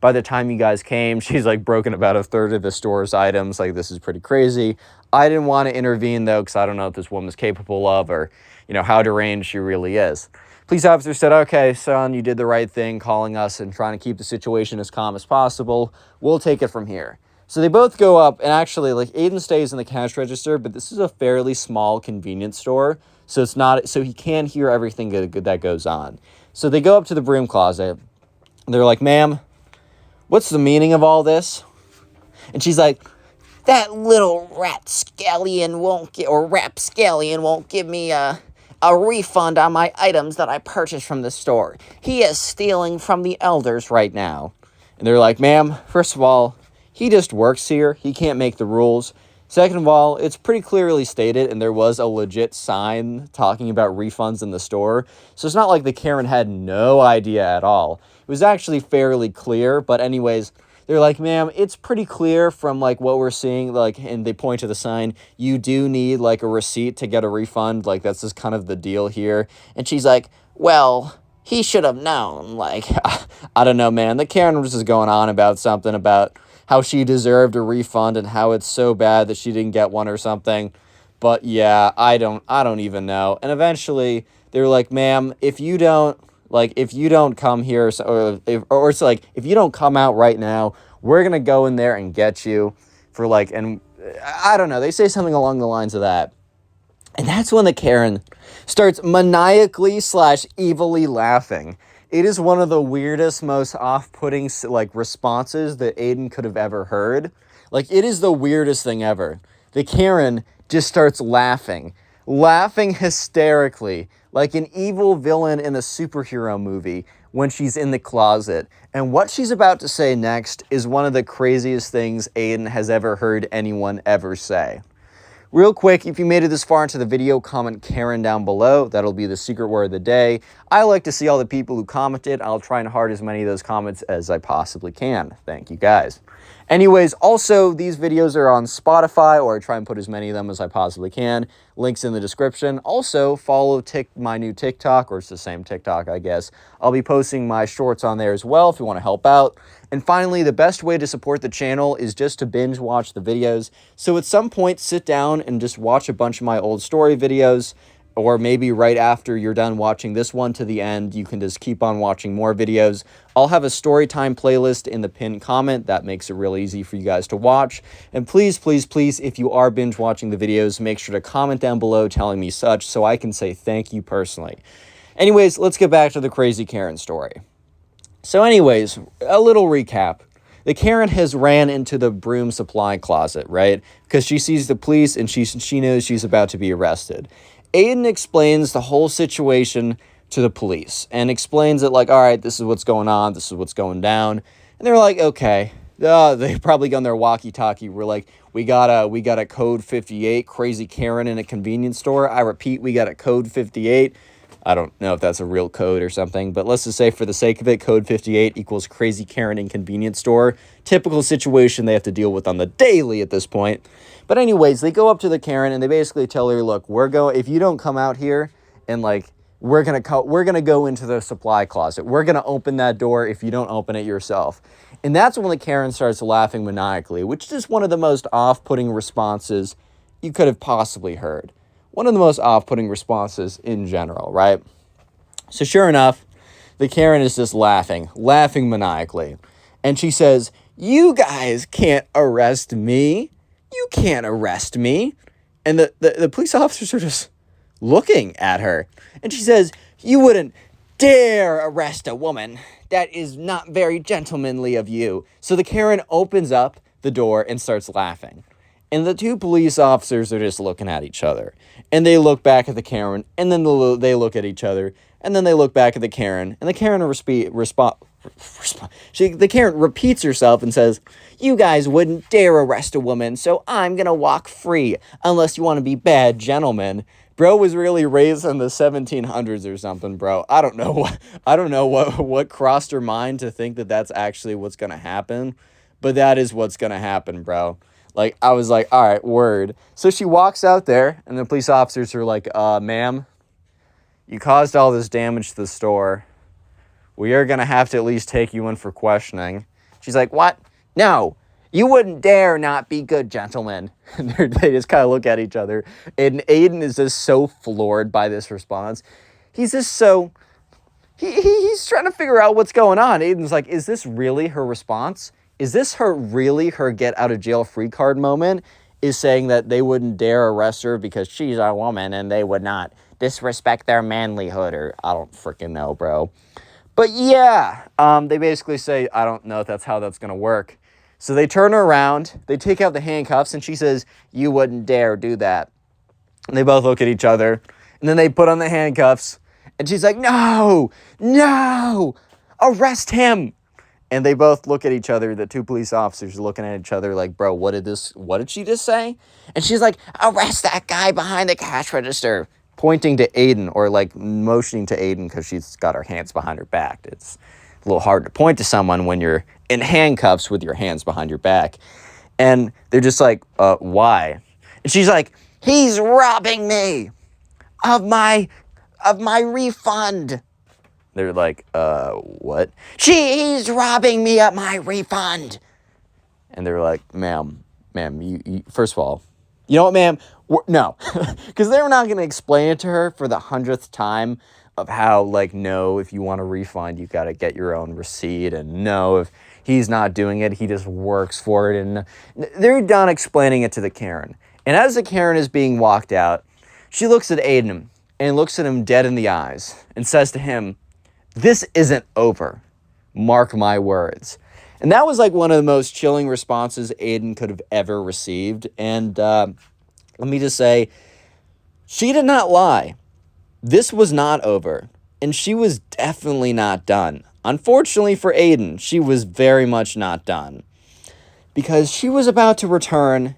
by the time you guys came, she's like broken about a third of the store's items. Like, this is pretty crazy. I didn't want to intervene, though, because I don't know what this woman's capable of or, how deranged she really is. Police officer said, okay, son, you did the right thing calling us and trying to keep the situation as calm as possible. We'll take it from here. So they both go up, and actually, Aiden stays in the cash register, but this is a fairly small convenience store, so he can't hear everything that goes on. So they go up to the broom closet, and they're like, ma'am, what's the meaning of all this? And she's like, that little rapscallion won't give me a refund on my items that I purchased from the store. He is stealing from the elders right now. And they're like, ma'am, first of all, he just works here. He can't make the rules. Second of all, it's pretty clearly stated, and there was a legit sign talking about refunds in the store. So it's not like the Karen had no idea at all. It was actually fairly clear, but anyways, they're like, ma'am, it's pretty clear from, what we're seeing, and they point to the sign, you do need, a receipt to get a refund, that's just kind of the deal here. And she's like, well, he should have known, I don't know, man. The Karen was just going on about something about how she deserved a refund and how it's so bad that she didn't get one or something. But, yeah, I don't even know. And eventually, they're like, ma'am, if you don't come here, if you don't come out right now, we're going to go in there and get you for and I don't know. They say something along the lines of that. And that's when the Karen starts maniacally / evilly laughing. It is one of the weirdest, most off-putting, responses that Aiden could have ever heard. It is the weirdest thing ever. The Karen just starts laughing hysterically, like an evil villain in a superhero movie when she's in the closet. And what she's about to say next is one of the craziest things Aiden has ever heard anyone ever say. Real quick, if you made it this far into the video, comment Karen down below. That'll be the secret word of the day. I like to see all the people who commented. I'll try and heart as many of those comments as I possibly can. Thank you guys. Anyways, also, these videos are on Spotify, or I try and put as many of them as I possibly can. Links in the description. Also, follow my new TikTok, or it's the same TikTok, I guess. I'll be posting my shorts on there as well if you want to help out. And finally, the best way to support the channel is just to binge watch the videos. So at some point, sit down and just watch a bunch of my old story videos. Or maybe right after you're done watching this one to the end, you can just keep on watching more videos. I'll have a Storytime playlist in the pinned comment. That makes it real easy for you guys to watch. And please, please, please, if you are binge watching the videos, make sure to comment down below telling me such so I can say thank you personally. Anyways, let's get back to the crazy Karen story. So anyways, a little recap. The Karen has ran into the broom supply closet, right? Because she sees the police and she knows she's about to be arrested. Aiden explains the whole situation to the police and explains it all right, this is what's going on, this is what's going down. And they're like, okay. They probably got on their walkie-talkie. We're like, we got a code 58, crazy Karen in a convenience store. I repeat, we got a code 58. I don't know if that's a real code or something, but let's just say for the sake of it, code 58 equals crazy Karen in convenience store. Typical situation they have to deal with on the daily at this point. But anyways, they go up to the Karen and they basically tell her, look, if you don't come out here and we're going to go into the supply closet. We're going to open that door if you don't open it yourself. And that's when the Karen starts laughing maniacally, which is one of the most off-putting responses you could have possibly heard. One of the most off-putting responses in general, right? So sure enough, the Karen is just laughing maniacally. And she says, you guys can't arrest me. You can't arrest me. And the police officers are just looking at her. And she says, you wouldn't dare arrest a woman. That is not very gentlemanly of you. So the Karen opens up the door and starts laughing. And the two police officers are just looking at each other. And they look back at the Karen, and then they look at each other, and then they look back at the Karen, and the Karen the Karen repeats herself and says, you guys wouldn't dare arrest a woman, so I'm gonna walk free, unless you want to be bad gentlemen. Bro was really raised in the 1700s or something, bro. I don't know what crossed her mind to think that that's actually what's gonna happen, but that is what's gonna happen, bro. I was like, all right, word. So she walks out there, and the police officers are like, ma'am, you caused all this damage to the store. We are going to have to at least take you in for questioning. She's like, what? No, You wouldn't dare not be good, gentlemen. And they just kind of look at each other. And Aiden is just so floored by this response. He's just so... He's trying to figure out what's going on. Aiden's like, is this really her response? Is this really her get out of jail free card moment? Is saying that they wouldn't dare arrest her because she's a woman and they would not disrespect their manlyhood, or I don't freaking know, bro. But yeah, they basically say, I don't know if that's how that's going to work. So they turn her around, they take out the handcuffs, and she says, you wouldn't dare do that. And they both look at each other, and then they put on the handcuffs, and she's like, no, arrest him. And they both look at each other, the two police officers looking at each other like, bro, what did she just say? And she's like, arrest that guy behind the cash register, pointing to Aiden, or like motioning to Aiden because she's got her hands behind her back. It's a little hard to point to someone when you're in handcuffs with your hands behind your back. And they're just like, why? And she's like, he's robbing me of my refund. They're like, what? He's robbing me of my refund. And they're like, ma'am, you first of all, you know what, ma'am? No. Because they were not going to explain it to her for the 100th time of how, like, no, if you want a refund, you got to get your own receipt. And no, if he's not doing it, he just works for it. And they're done explaining it to the Karen. And as the Karen is being walked out, she looks at Aiden and looks at him dead in the eyes and says to him, this isn't over. Mark my words. And that was like one of the most chilling responses Aiden could have ever received. And let me just say, she did not lie. This was not over. And she was definitely not done. Unfortunately for Aiden, she was very much not done. Because she was about to return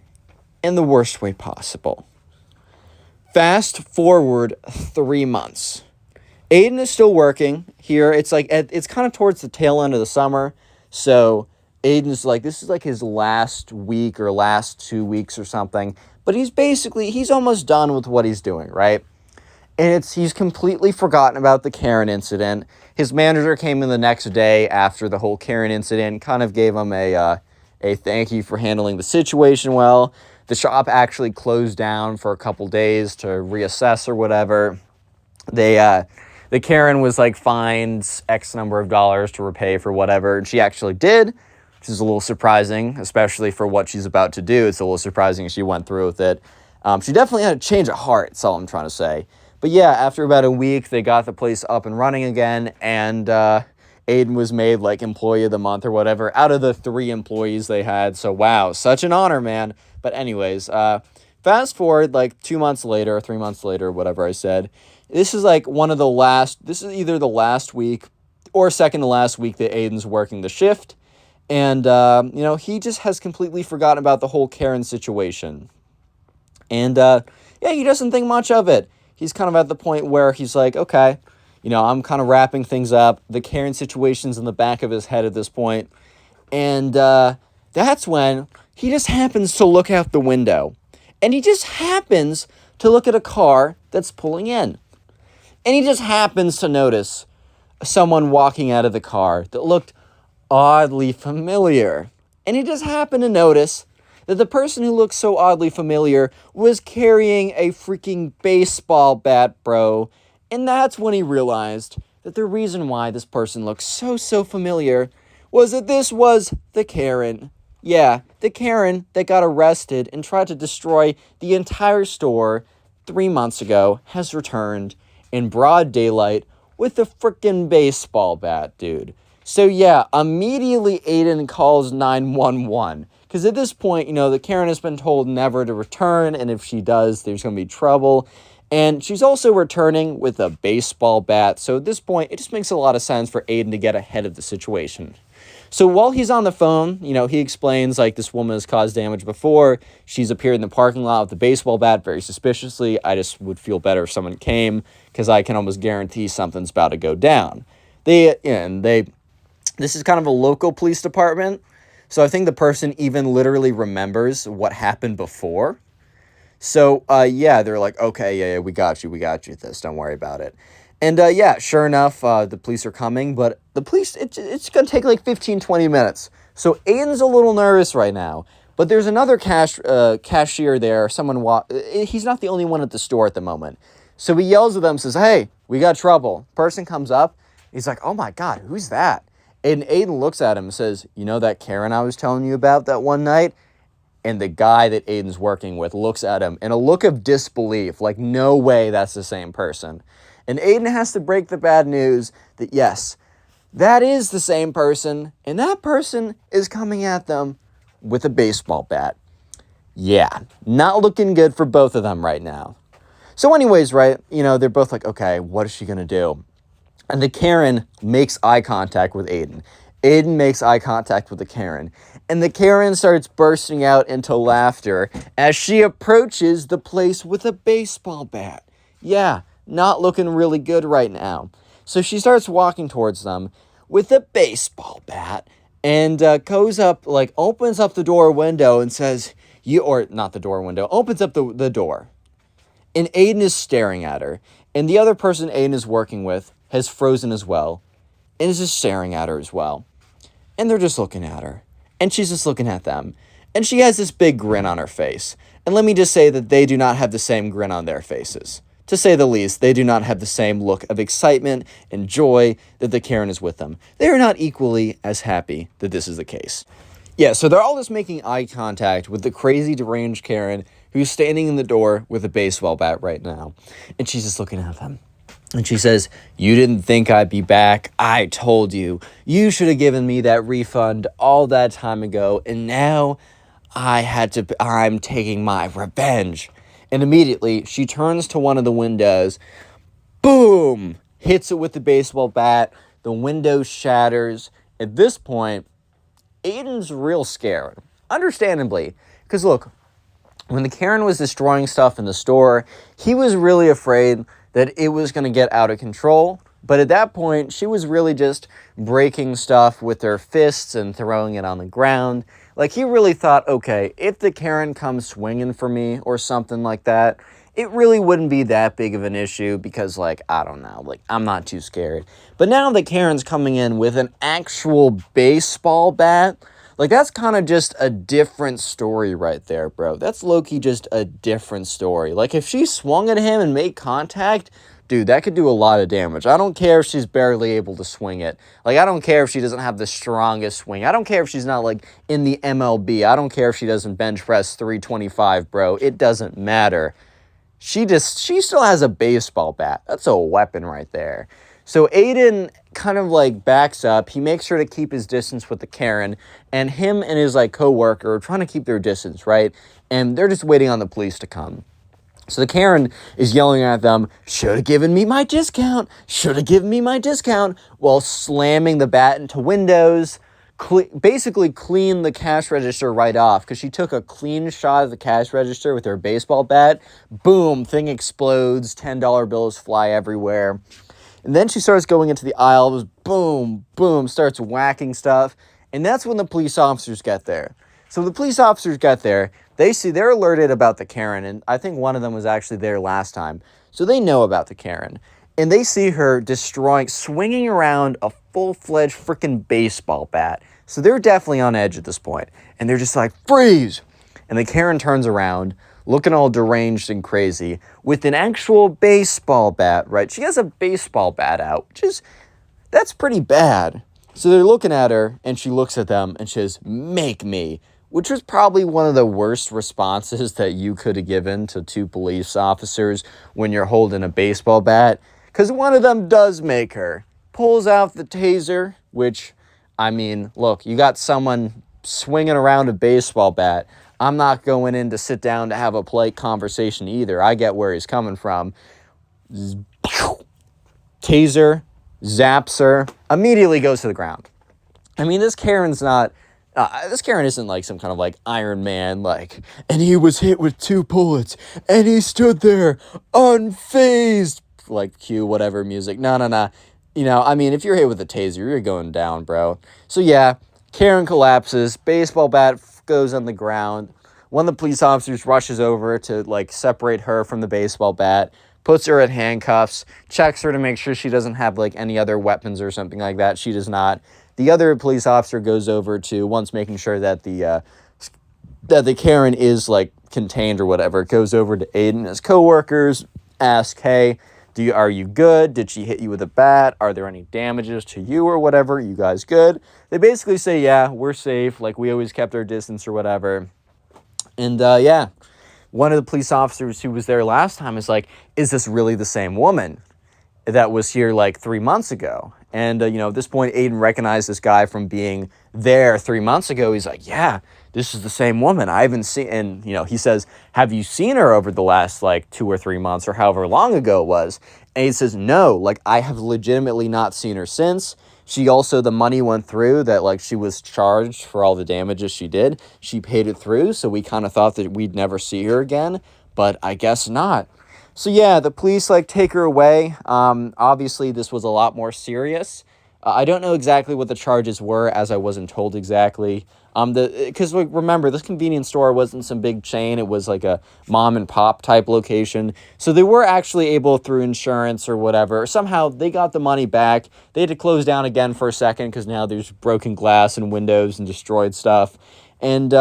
in the worst way possible. Fast forward 3 months. Aiden is still working here. It's like, it's kind of towards the tail end of the summer. So Aiden's like, this is like his last week or last 2 weeks or something. But he's almost done with what he's doing, right? And he's completely forgotten about the Karen incident. His manager came in the next day after the whole Karen incident, kind of gave him a thank you for handling the situation well. The shop actually closed down for a couple days to reassess or whatever. The Karen was like fined X number of dollars to repay for whatever, and she actually did, which is a little surprising, especially for what she's about to do. It's a little surprising she went through with it. She definitely had a change of heart, that's all I'm trying to say. But yeah, after about a week, they got the place up and running again, and Aiden was made like employee of the month or whatever out of the 3 employees they had. So wow, such an honor, man. But anyways, fast forward like 2 months later, 3 months later, whatever I said. This is like this is either the last week or second to last week that Aiden's working the shift. And, he just has completely forgotten about the whole Karen situation. And, he doesn't think much of it. He's kind of at the point where he's like, okay, I'm kind of wrapping things up. The Karen situation's in the back of his head at this point. And that's when he just happens to look out the window. And he just happens to look at a car that's pulling in. And he just happens to notice someone walking out of the car that looked oddly familiar. And he just happened to notice that the person who looked so oddly familiar was carrying a freaking baseball bat, bro. And that's when he realized that the reason why this person looked so familiar was that this was the Karen. Yeah, the Karen that got arrested and tried to destroy the entire store 3 months ago has returned in broad daylight with a frickin' baseball bat, dude. So yeah, immediately Aiden calls 911. Because at this point, the Karen has been told never to return, and if she does, there's going to be trouble. And she's also returning with a baseball bat. So at this point, it just makes a lot of sense for Aiden to get ahead of the situation. So while he's on the phone, he explains, like, this woman has caused damage before. She's appeared in the parking lot with the baseball bat very suspiciously. I just would feel better if someone came, because I can almost guarantee something's about to go down. This is kind of a local police department. So I think the person even literally remembers what happened before. So, they're like, okay, yeah, we got you with this. Don't worry about it. And, sure enough, the police are coming, but the police, it's going to take like 15, 20 minutes So Aiden's a little nervous right now. But there's another cashier there. He's not the only one at the store at the moment. So he yells at them, says, "Hey, we got trouble." Person comes up. He's like, "Oh my God, who's that?" And Aiden looks at him and says, "You know that Karen I was telling you about that one night?" And the guy that Aiden's working with looks at him in a look of disbelief, like, no way that's the same person. And Aiden has to break the bad news that, yes, that is the same person, and that person is coming at them with a baseball bat. Yeah, not looking good for both of them right now. So anyways, right, they're both like, okay, what is she going to do? And the Karen makes eye contact with Aiden. Aiden makes eye contact with the Karen. And the Karen starts bursting out into laughter as she approaches the place with a baseball bat. Yeah, not looking really good right now. So she starts walking towards them with a baseball bat and goes up, opens up the door window and says, not the door window, opens up the door. And Aiden is staring at her. And the other person Aiden is working with has frozen as well and is just staring at her as well. And they're just looking at her. And she's just looking at them. And she has this big grin on her face. And let me just say that they do not have the same grin on their faces. To say the least, they do not have the same look of excitement and joy that the Karen is with them. They are not equally as happy that this is the case. Yeah, so they're all just making eye contact with the crazy deranged Karen who's standing in the door with a baseball bat right now. And she's just looking at them. And she says, "You didn't think I'd be back. I told you. You should have given me that refund all that time ago. And now I'm taking my revenge." And immediately she turns to one of the windows. Boom! Hits it with the baseball bat. The window shatters. At this point, Aiden's real scared. Understandably. Because look, when the Karen was destroying stuff in the store, he was really afraid that it was going to get out of control. But at that point, she was really just breaking stuff with her fists and throwing it on the ground. Like, he really thought, okay, if the Karen comes swinging for me or something like that, it really wouldn't be that big of an issue because, I don't know, I'm not too scared. But now that Karen's coming in with an actual baseball bat, that's kind of just a different story right there, bro. That's low-key just a different story. If she swung at him and made contact, dude, that could do a lot of damage. I don't care if she's barely able to swing it. I don't care if she doesn't have the strongest swing. I don't care if she's not, in the MLB. I don't care if she doesn't bench press 325, bro. It doesn't matter. She still has a baseball bat. That's a weapon right there. So Aiden kind of backs up. He makes sure to keep his distance with the Karen, and him and his co-worker are trying to keep their distance, right? And they're just waiting on the police to come. So the Karen is yelling at them, "Should have given me my discount, should have given me my discount," while slamming the bat into windows, basically clean the cash register right off, because she took a clean shot of the cash register with her baseball bat. Boom, thing explodes, $10 bills fly everywhere. And then she starts going into the aisle, boom, boom, starts whacking stuff. And that's when the police officers get there. So the police officers get there, they're alerted about the Karen, and I think one of them was actually there last time. So they know about the Karen. And they see her swinging around a full-fledged freaking baseball bat. So they're definitely on edge at this point. And they're just like, "Freeze!" And the Karen turns around, looking all deranged and crazy, with an actual baseball bat, right? She has a baseball bat out, that's pretty bad. So they're looking at her, and she looks at them, and she says, "Make me," which was probably one of the worst responses that you could have given to two police officers when you're holding a baseball bat, because one of them does make her. Pulls out the taser, which, look, you got someone swinging around a baseball bat. I'm not going in to sit down to have a polite conversation either. I get where he's coming from. Taser, zaps her, immediately goes to the ground. This Karen's not... this Karen isn't some kind of Iron Man, and he was hit with 2 bullets, and he stood there unfazed, cue whatever music. No. If you're hit with a taser, you're going down, bro. So yeah, Karen collapses, baseball bat goes on the ground. One of the police officers rushes over to separate her from the baseball bat, puts her in handcuffs, checks her to make sure she doesn't have like any other weapons or something like that. She does not. The other police officer goes over to, once making sure that the Karen is like contained or whatever, goes over to Aiden and his coworkers, ask, hey, are you good? Did she hit you with a bat? Are there any damages to you or whatever? You guys good? They basically say, yeah, we're safe. Like, we always kept our distance or whatever. And, yeah, one of the police officers who was there last time is like, is this really the same woman that was here like 3 months ago? And, at this point, Aiden recognized this guy from being there 3 months ago. He's like, yeah, this is the same woman. I haven't seen, and, he says, have you seen her over the last like 2 or 3 months or however long ago it was? And he says, no, like I have legitimately not seen her since. She also, the money went through that, like she was charged for all the damages she did. She paid it through. So we kind of thought that we'd never see her again, but I guess not. So yeah, the police like take her away. Obviously this was a lot more serious. I don't know exactly what the charges were, as I wasn't told exactly. Because remember, this convenience store wasn't some big chain. It was like a mom and pop type location. So they were actually able, through insurance or whatever, somehow they got the money back. They had to close down again for a second because now there's broken glass and windows and destroyed stuff. And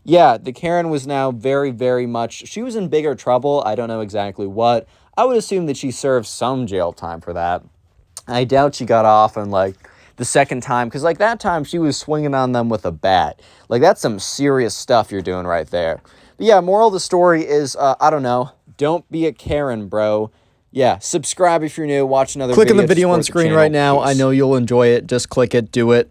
yeah, the Karen was now very, very much, she was in bigger trouble. I don't know exactly what. I would assume that she served some jail time for that. I doubt she got off on like the second time, because like that time she was swinging on them with a bat. Like that's some serious stuff you're doing right there. But yeah, moral of the story is, I don't know, don't be a Karen, bro. Yeah, subscribe if you're new, watch another video. Click on the video on screen right now. I know you'll enjoy it. Just click it, do it.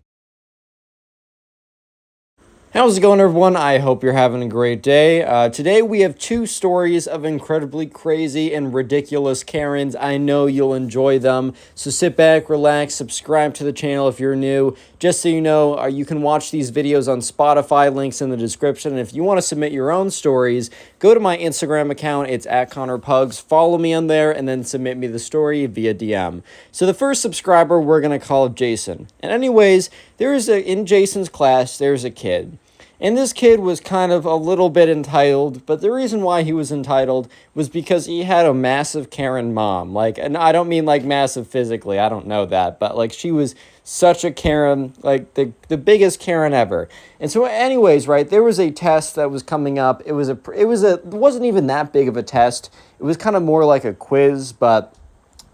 How's it going, everyone? I hope you're having a great day. Today we have 2 stories of incredibly crazy and ridiculous Karens. I know you'll enjoy them. So sit back, relax, subscribe to the channel if you're new. Just so you know, you can watch these videos on Spotify, links in the description. And if you want to submit your own stories, go to my Instagram account. It's @ConnorPugs. Follow me on there and then submit me the story via DM. So the first subscriber we're going to call Jason. And anyways, in Jason's class, there's a kid. And this kid was kind of a little bit entitled, but the reason why he was entitled was because he had a massive Karen mom. Like, and I don't mean like massive physically, I don't know that, but like she was such a Karen, like the biggest Karen ever. And so anyways, right, there was a test that was coming up. It wasn't even that big of a test. It was kind of more like a quiz, but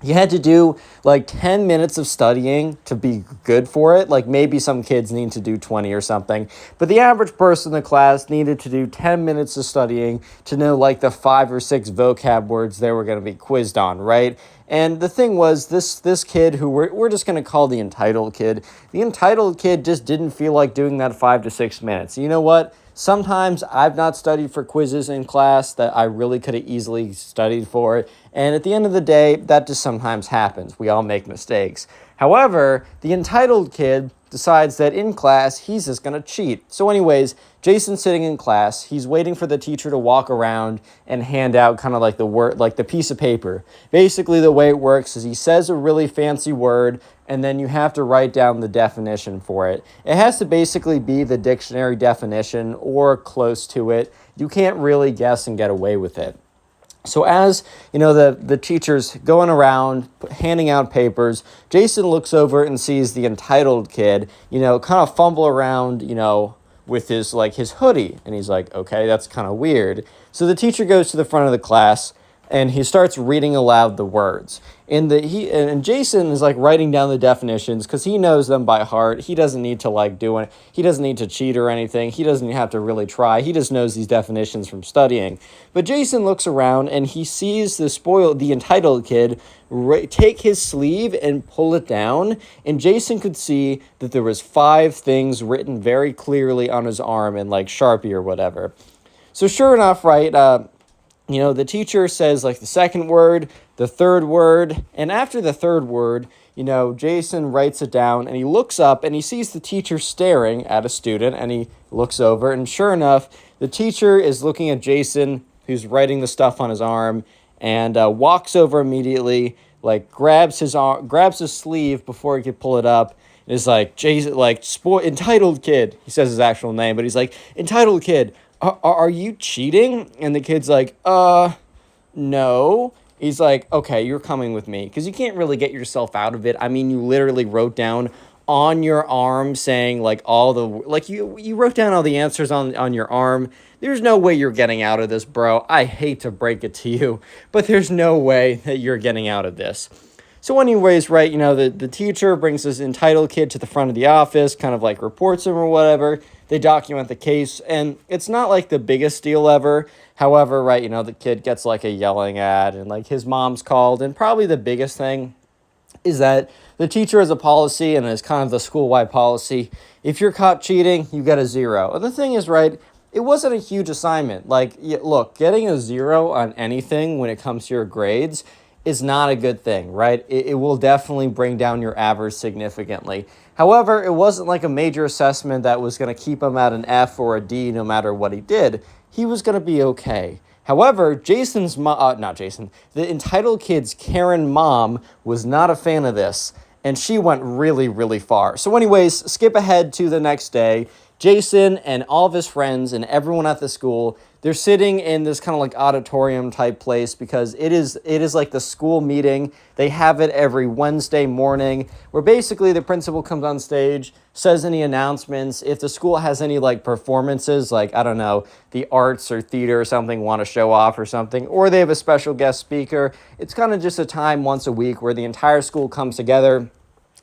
you had to do like 10 minutes of studying to be good for it. Like maybe some kids need to do 20 or something. But the average person in the class needed to do 10 minutes of studying to know like the 5 or 6 vocab words they were going to be quizzed on, right? And the thing was, this kid who we're just going to call the entitled kid, the entitled kid just didn't feel like doing that 5 to 6 minutes. You know what? Sometimes I've not studied for quizzes in class that I really could have easily studied for. And at the end of the day, that just sometimes happens. We all make mistakes. However, the entitled kid decides that in class, he's just going to cheat. So anyways, Jason's sitting in class. He's waiting for the teacher to walk around and hand out kind of like the word, like the piece of paper. Basically, the way it works is he says a really fancy word, and then you have to write down the definition for it. It has to basically be the dictionary definition or close to it. You can't really guess and get away with it. So as, the teacher's going around handing out papers, Jason looks over and sees the entitled kid, kind of fumble around, with his hoodie. And he's like, okay, that's kind of weird. So the teacher goes to the front of the class and he starts reading aloud the words. And Jason is like writing down the definitions because he knows them by heart. He doesn't need to he doesn't need to cheat or anything. He doesn't have to really try. He just knows these definitions from studying. But Jason looks around and he sees the entitled kid take his sleeve and pull it down. And Jason could see that there was 5 things written very clearly on his arm in like Sharpie or whatever. So sure enough, right, the teacher says like the second word, the third word, and after the third word, Jason writes it down and he looks up and he sees the teacher staring at a student and he looks over and sure enough, the teacher is looking at Jason who's writing the stuff on his arm and walks over immediately, like grabs his sleeve before he could pull it up. And is like, Jason, like, entitled kid, he says his actual name, but he's like, entitled kid, are you cheating? And the kid's like, no. He's like, okay, you're coming with me because you can't really get yourself out of it. I mean, you literally wrote down on your arm saying like all the like you wrote down all the answers on your arm. There's no way you're getting out of this, bro. I hate to break it to you, but there's no way that you're getting out of this. So anyways, right, the teacher brings this entitled kid to the front of the office, kind of like reports him or whatever. They document the case, and it's not like the biggest deal ever. However, right, the kid gets like a yelling at, and like his mom's called, and probably the biggest thing is that the teacher has a policy, and it's kind of the school-wide policy. If you're caught cheating, you get a 0. And the thing is, right, it wasn't a huge assignment. Like, look, getting a 0 on anything when it comes to your grades is not a good thing, right? It will definitely bring down your average significantly. However, it wasn't like a major assessment that was going to keep him at an F or a D no matter what he did. He was going to be okay. However, the entitled kid's Karen mom was not a fan of this, and she went really, really far. So anyways, skip ahead to the next day. Jason and all of his friends and everyone at the school, they're sitting in this kind of like auditorium type place because it is like the school meeting. They have it every Wednesday morning where basically the principal comes on stage, says any announcements. If the school has any like performances, like, I don't know, the arts or theater or something want to show off or something, or they have a special guest speaker, it's kind of just a time once a week where the entire school comes together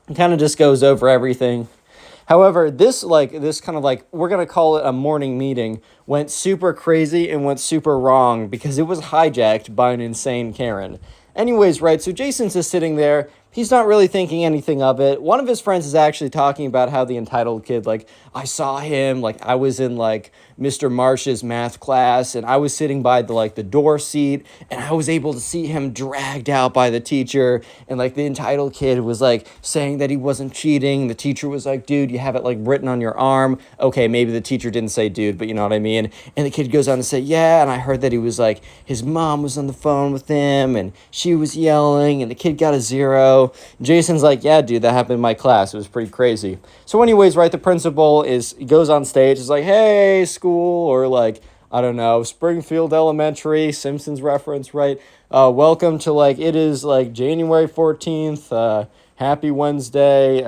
and kind of just goes over everything. However, this kind of like, we're going to call it a morning meeting, went super crazy and went super wrong because it was hijacked by an insane Karen. Anyways, right, so Jason's just sitting there. He's not really thinking anything of it. One of his friends is actually talking about how the entitled kid, like, I saw him, like, I was in, like, Mr. Marsh's math class, and I was sitting by the door seat, and I was able to see him dragged out by the teacher, and, like, the entitled kid was, like, saying that he wasn't cheating. The teacher was like, dude, you have it, like, written on your arm. Okay, maybe the teacher didn't say dude, but you know what I mean? And the kid goes on to say, yeah, and I heard that he was, like, his mom was on the phone with him, and she was yelling, and the kid got a 0. Jason's like, yeah, dude, that happened in my class. It was pretty crazy. So anyways, right, the principal goes on stage, is like, hey, school, or like, I don't know, Springfield Elementary, Simpsons reference, right? Welcome to, like, it is, like, January 14th, happy Wednesday,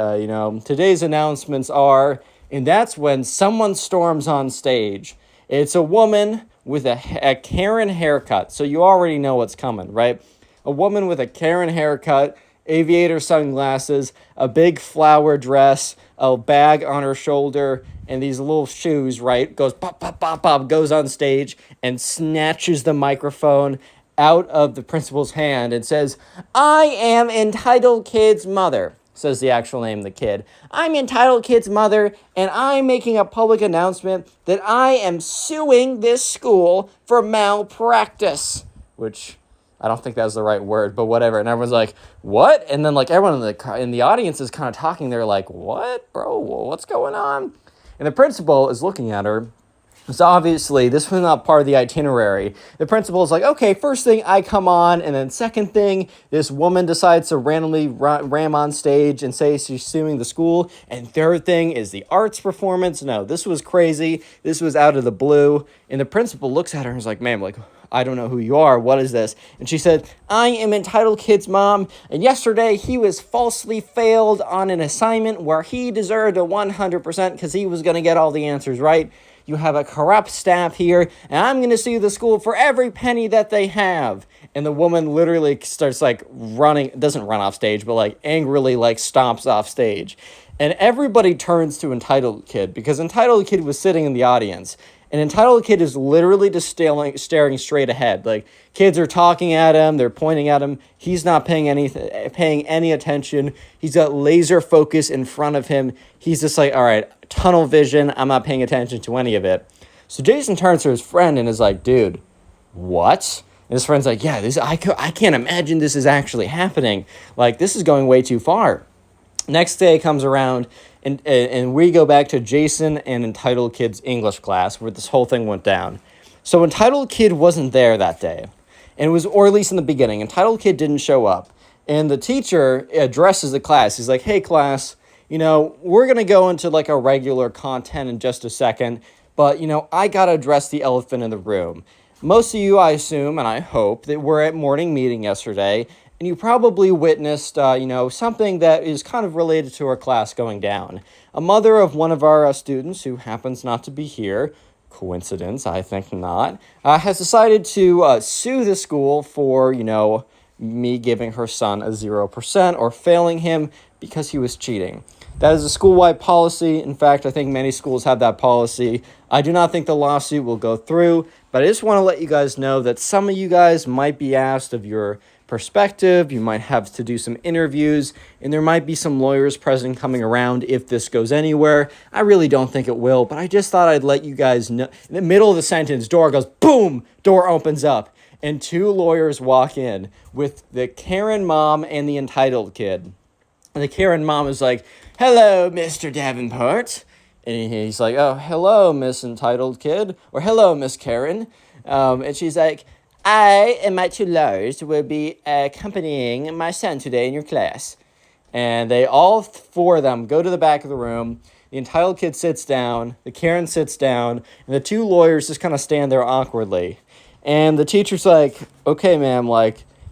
today's announcements are, and that's when someone storms on stage. It's a woman with a Karen haircut, so you already know what's coming, right? A woman with a Karen haircut, aviator sunglasses, a big flower dress, a bag on her shoulder, and these little shoes, right? Goes pop, pop, pop, pop, goes on stage and snatches the microphone out of the principal's hand and says, I am entitled kid's mother, says the actual name of the kid. I'm entitled kid's mother, and I'm making a public announcement that I am suing this school for malpractice, which I don't think that was the right word, but whatever. And everyone's like, what? And then, like, everyone in the audience is kind of talking. They're like, what, bro? What's going on? And the principal is looking at her. So obviously, this was not part of the itinerary. The principal is like, okay, first thing, I come on. And then second thing, this woman decides to randomly ram on stage and say she's suing the school. And third thing is the arts performance. No, this was crazy. This was out of the blue. And the principal looks at her and is like, ma'am, like, I don't know who you are. What is this? And she said, I am entitled kid's mom. And yesterday he was falsely failed on an assignment where he deserved a 100% because he was going to get all the answers right. You have a corrupt staff here, and I'm going to sue the school for every penny that they have. And the woman literally starts, like, running, doesn't run off stage, but, like, angrily, like, stomps off stage. And everybody turns to Entitled Kid, because Entitled Kid was sitting in the audience. And Entitled Kid is literally just staring straight ahead. Like, kids are talking at him, they're pointing at him. He's not paying any attention. He's got laser focus in front of him. He's just like, all right, tunnel vision. I'm not paying attention to any of it. So Jason turns to his friend and is like, dude, what? And his friend's like, yeah, I can't imagine this is actually happening. Like, this is going way too far. Next day comes around, and we go back to Jason and Entitled Kid's English class where this whole thing went down. So Entitled Kid wasn't there that day, and it was, or at least in the beginning, Entitled Kid didn't show up. And the teacher addresses the class. He's like, hey, class, we're going to go into, like, a regular content in just a second, but, I got to address the elephant in the room. Most of you, I assume, and I hope, that were at morning meeting yesterday, and you probably witnessed, something that is kind of related to our class going down. A mother of one of our students, who happens not to be here, coincidence, I think not, has decided to sue the school for, me giving her son a 0% or failing him because he was cheating. That is a school-wide policy. In fact, I think many schools have that policy. I do not think the lawsuit will go through, but I just want to let you guys know that some of you guys might be asked of your perspective. You might have to do some interviews, and there might be some lawyers present coming around if this goes anywhere. I really don't think it will, but I just thought I'd let you guys know. In the middle of the sentence, door goes boom, door opens up, and two lawyers walk in with the Karen mom and the entitled kid. And the Karen mom is like, "Hello, Mr. Davenport." And he's like, "Oh, hello, Miss Entitled Kid." Or, "Hello, Miss Karen." And she's like, "I and my two lawyers will be accompanying my son today in your class." And they all four of them go to the back of the room. The Entitled Kid sits down. The Karen sits down. And the two lawyers just kind of stand there awkwardly. And the teacher's like, "Okay, ma'am,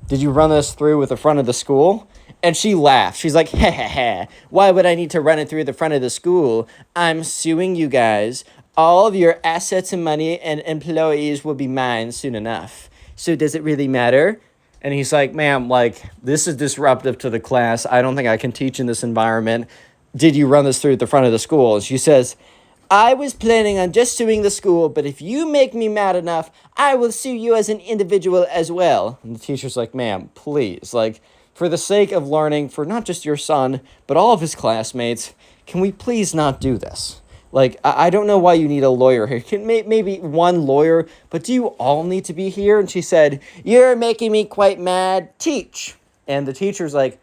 did you run this through with the front of the school?" And she laughed. She's like, "Ha ha ha, why would I need to run it through the front of the school? I'm suing you guys. All of your assets and money and employees will be mine soon enough. So does it really matter?" And he's like, "Ma'am, this is disruptive to the class. I don't think I can teach in this environment. Did you run this through at the front of the school?" And she says, "I was planning on just suing the school, but if you make me mad enough, I will sue you as an individual as well." And the teacher's like, "Ma'am, please, for the sake of learning, for not just your son, but all of his classmates, can we please not do this? I don't know why you need a lawyer here. Maybe one lawyer, but do you all need to be here?" And she said, "You're making me quite mad. Teach." And the teacher's like,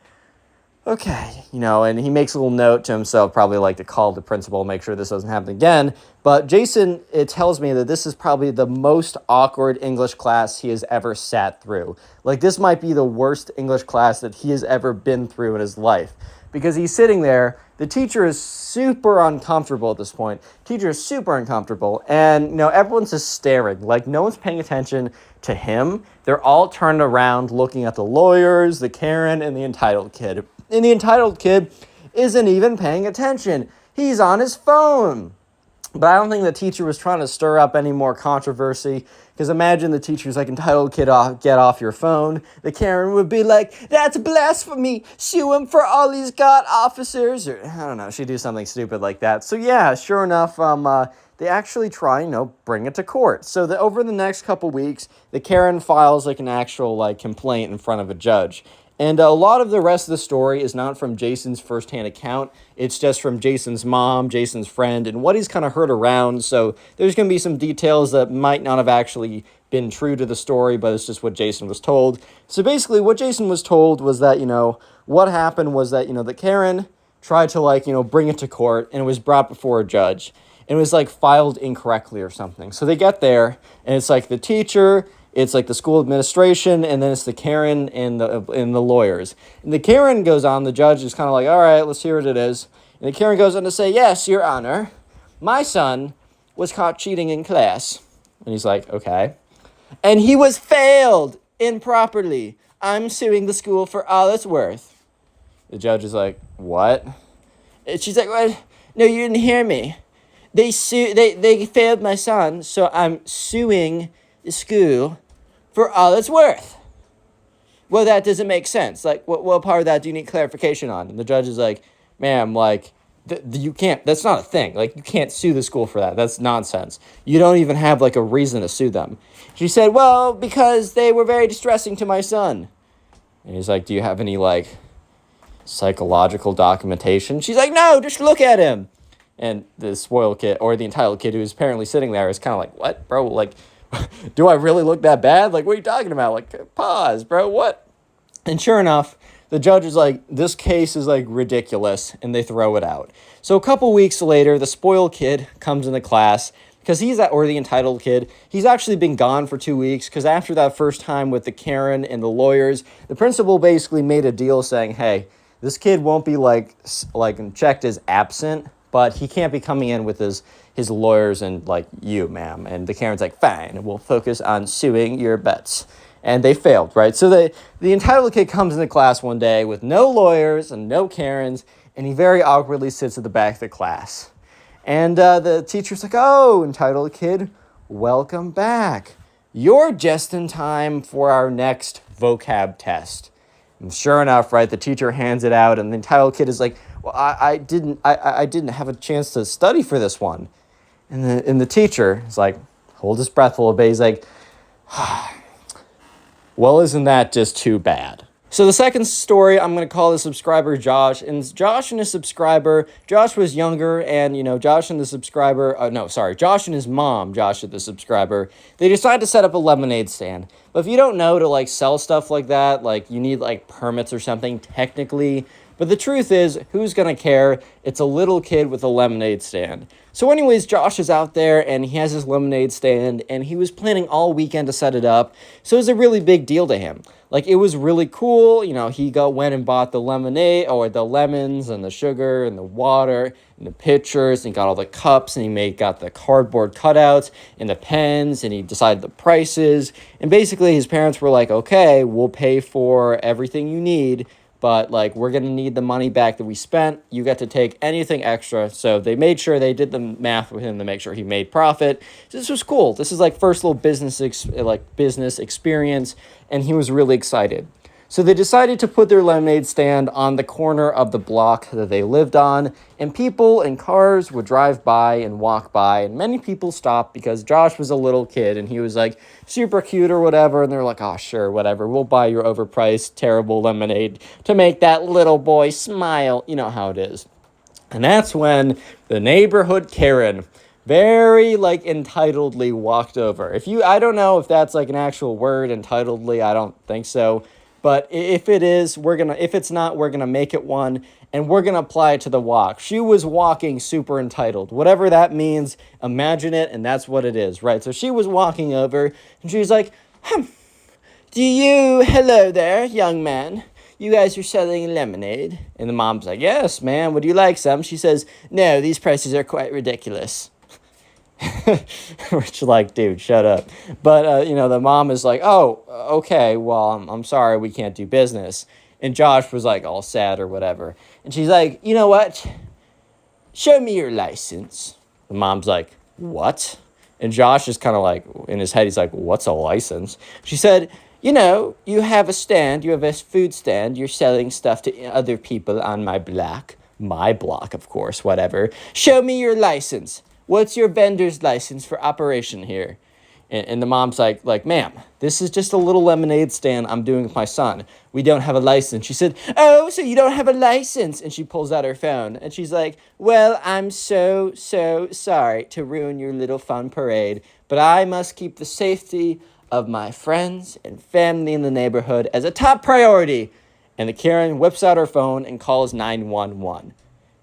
"Okay," and he makes a little note to himself, probably to call the principal, make sure this doesn't happen again. But Jason, it tells me that this is probably the most awkward English class he has ever sat through. This might be the worst English class that he has ever been through in his life. Because he's sitting there, the teacher is super uncomfortable at this point. Teacher is super uncomfortable, and, everyone's just staring. No one's paying attention to him. They're all turned around looking at the lawyers, the Karen, and the Entitled Kid. And the Entitled Kid isn't even paying attention. He's on his phone. But I don't think the teacher was trying to stir up any more controversy. Because imagine the teacher's like, "Entitled Kid, get off your phone." The Karen would be like, "That's blasphemy. Sue him for all he's got, officers." Or, I don't know, she'd do something stupid like that. So yeah, sure enough, they actually try, bring it to court. So that over the next couple weeks, the Karen files an actual complaint in front of a judge. And a lot of the rest of the story is not from Jason's firsthand account. It's just from Jason's mom, Jason's friend, and what he's kind of heard around. So there's going to be some details that might not have actually been true to the story, but it's just what Jason was told. So basically what Jason was told was that, what happened was that, the Karen tried to bring it to court, and it was brought before a judge. And it was filed incorrectly or something. So they get there, and it's the teacher, it's the school administration, and then it's the Karen and the lawyers. And the Karen goes on, the judge is kind of like, "All right, let's hear what it is." And the Karen goes on to say, "Yes, Your Honor, my son was caught cheating in class." And he's like, "Okay. And he was failed improperly. I'm suing the school for all it's worth." The judge is like, "What?" And she's like, "Well, no, you didn't hear me. They failed my son, so I'm suing the school for all it's worth." "Well, that doesn't make sense. What part of that do you need clarification on?" And the judge is like, "Ma'am, you can't, that's not a thing. You can't sue the school for that. That's nonsense. You don't even have, a reason to sue them." She said, "Well, because they were very distressing to my son." And he's like, "Do you have any, psychological documentation?" She's like, "No, just look at him." And the spoiled kid, or the Entitled Kid who's apparently sitting there, is kind of like, "What, bro? Do I really look that bad? What are you talking about? Pause, bro, what?" And sure enough, the judge is like, "This case is ridiculous," and they throw it out. So a couple weeks later, the spoiled kid comes into class, because or the Entitled Kid, he's actually been gone for 2 weeks, because after that first time with the Karen and the lawyers, the principal basically made a deal saying, "Hey, this kid won't be checked as absent, but he can't be coming in with his lawyers and like, you, ma'am. And the Karen's like, fine, we'll focus on suing your butts. And they failed, right? So the entitled kid comes into class one day with no lawyers and no Karens, and he very awkwardly sits at the back of the class. And the teacher's like, oh, entitled kid, welcome back. You're just in time for our next vocab test. And sure enough, right, the teacher hands it out, and the entitled kid is like, well, I didn't have a chance to study for this one. And the teacher is like, hold his breath a little bit. He's like, well, isn't that just too bad? So the second story, I'm going to call the subscriber Josh. And Josh and his subscriber, Josh was younger, and, Josh and the subscriber, Josh and his mom, Josh and the subscriber, they decided to set up a lemonade stand. But if you don't know, to, like, sell stuff like that, like, you need, like, permits or something, technically. But the truth is, who's going to care? It's a little kid with a lemonade stand. So anyways, Josh is out there, and he has his lemonade stand, and he was planning all weekend to set it up. So it was a really big deal to him. Like, it was really cool. He went and bought the lemonade, or the lemons, and the sugar, and the water, and the pitchers, and he got all the cups, and he got the cardboard cutouts, and the pens, and he decided the prices. And basically, his parents were like, okay, we'll pay for everything you need, but, like, we're going to need the money back that we spent. You get to take anything extra. So they made sure they did the math with him to make sure he made profit. So this was cool. This is, like, first little business experience, and he was really excited. So they decided to put their lemonade stand on the corner of the block that they lived on, and people and cars would drive by and walk by, and many people stopped because Josh was a little kid, and he was, like, super cute or whatever, and they're like, oh, sure, whatever, we'll buy your overpriced, terrible lemonade to make that little boy smile. You know how it is. And that's when the neighborhood Karen very, like, entitledly walked over. I don't know if that's, like, an actual word, entitledly, I don't think so. But if it is, if it's not, we're going to make it one, and we're going to apply it to the walk. She was walking super entitled. Whatever that means, imagine it, and that's what it is, right? So she was walking over, and she's like, hello there, young man. You guys are selling lemonade? And the mom's like, yes, ma'am, would you like some? She says, no, these prices are quite ridiculous. Which, like, dude, shut up. But, the mom is like, oh, okay, well, I'm sorry, we can't do business. And Josh was, like, all sad or whatever. And she's like, you know what? Show me your license. The mom's like, what? And Josh is kind of like, in his head, he's like, what's a license? She said, you have a stand, you have a food stand, you're selling stuff to other people on my block. My block, of course, whatever. Show me your license. What's your vendor's license for operation here? And the mom's like, ma'am, this is just a little lemonade stand I'm doing with my son. We don't have a license. She said, oh, so you don't have a license? And she pulls out her phone. And she's like, well, I'm so sorry to ruin your little fun parade, but I must keep the safety of my friends and family in the neighborhood as a top priority. And the Karen whips out her phone and calls 911.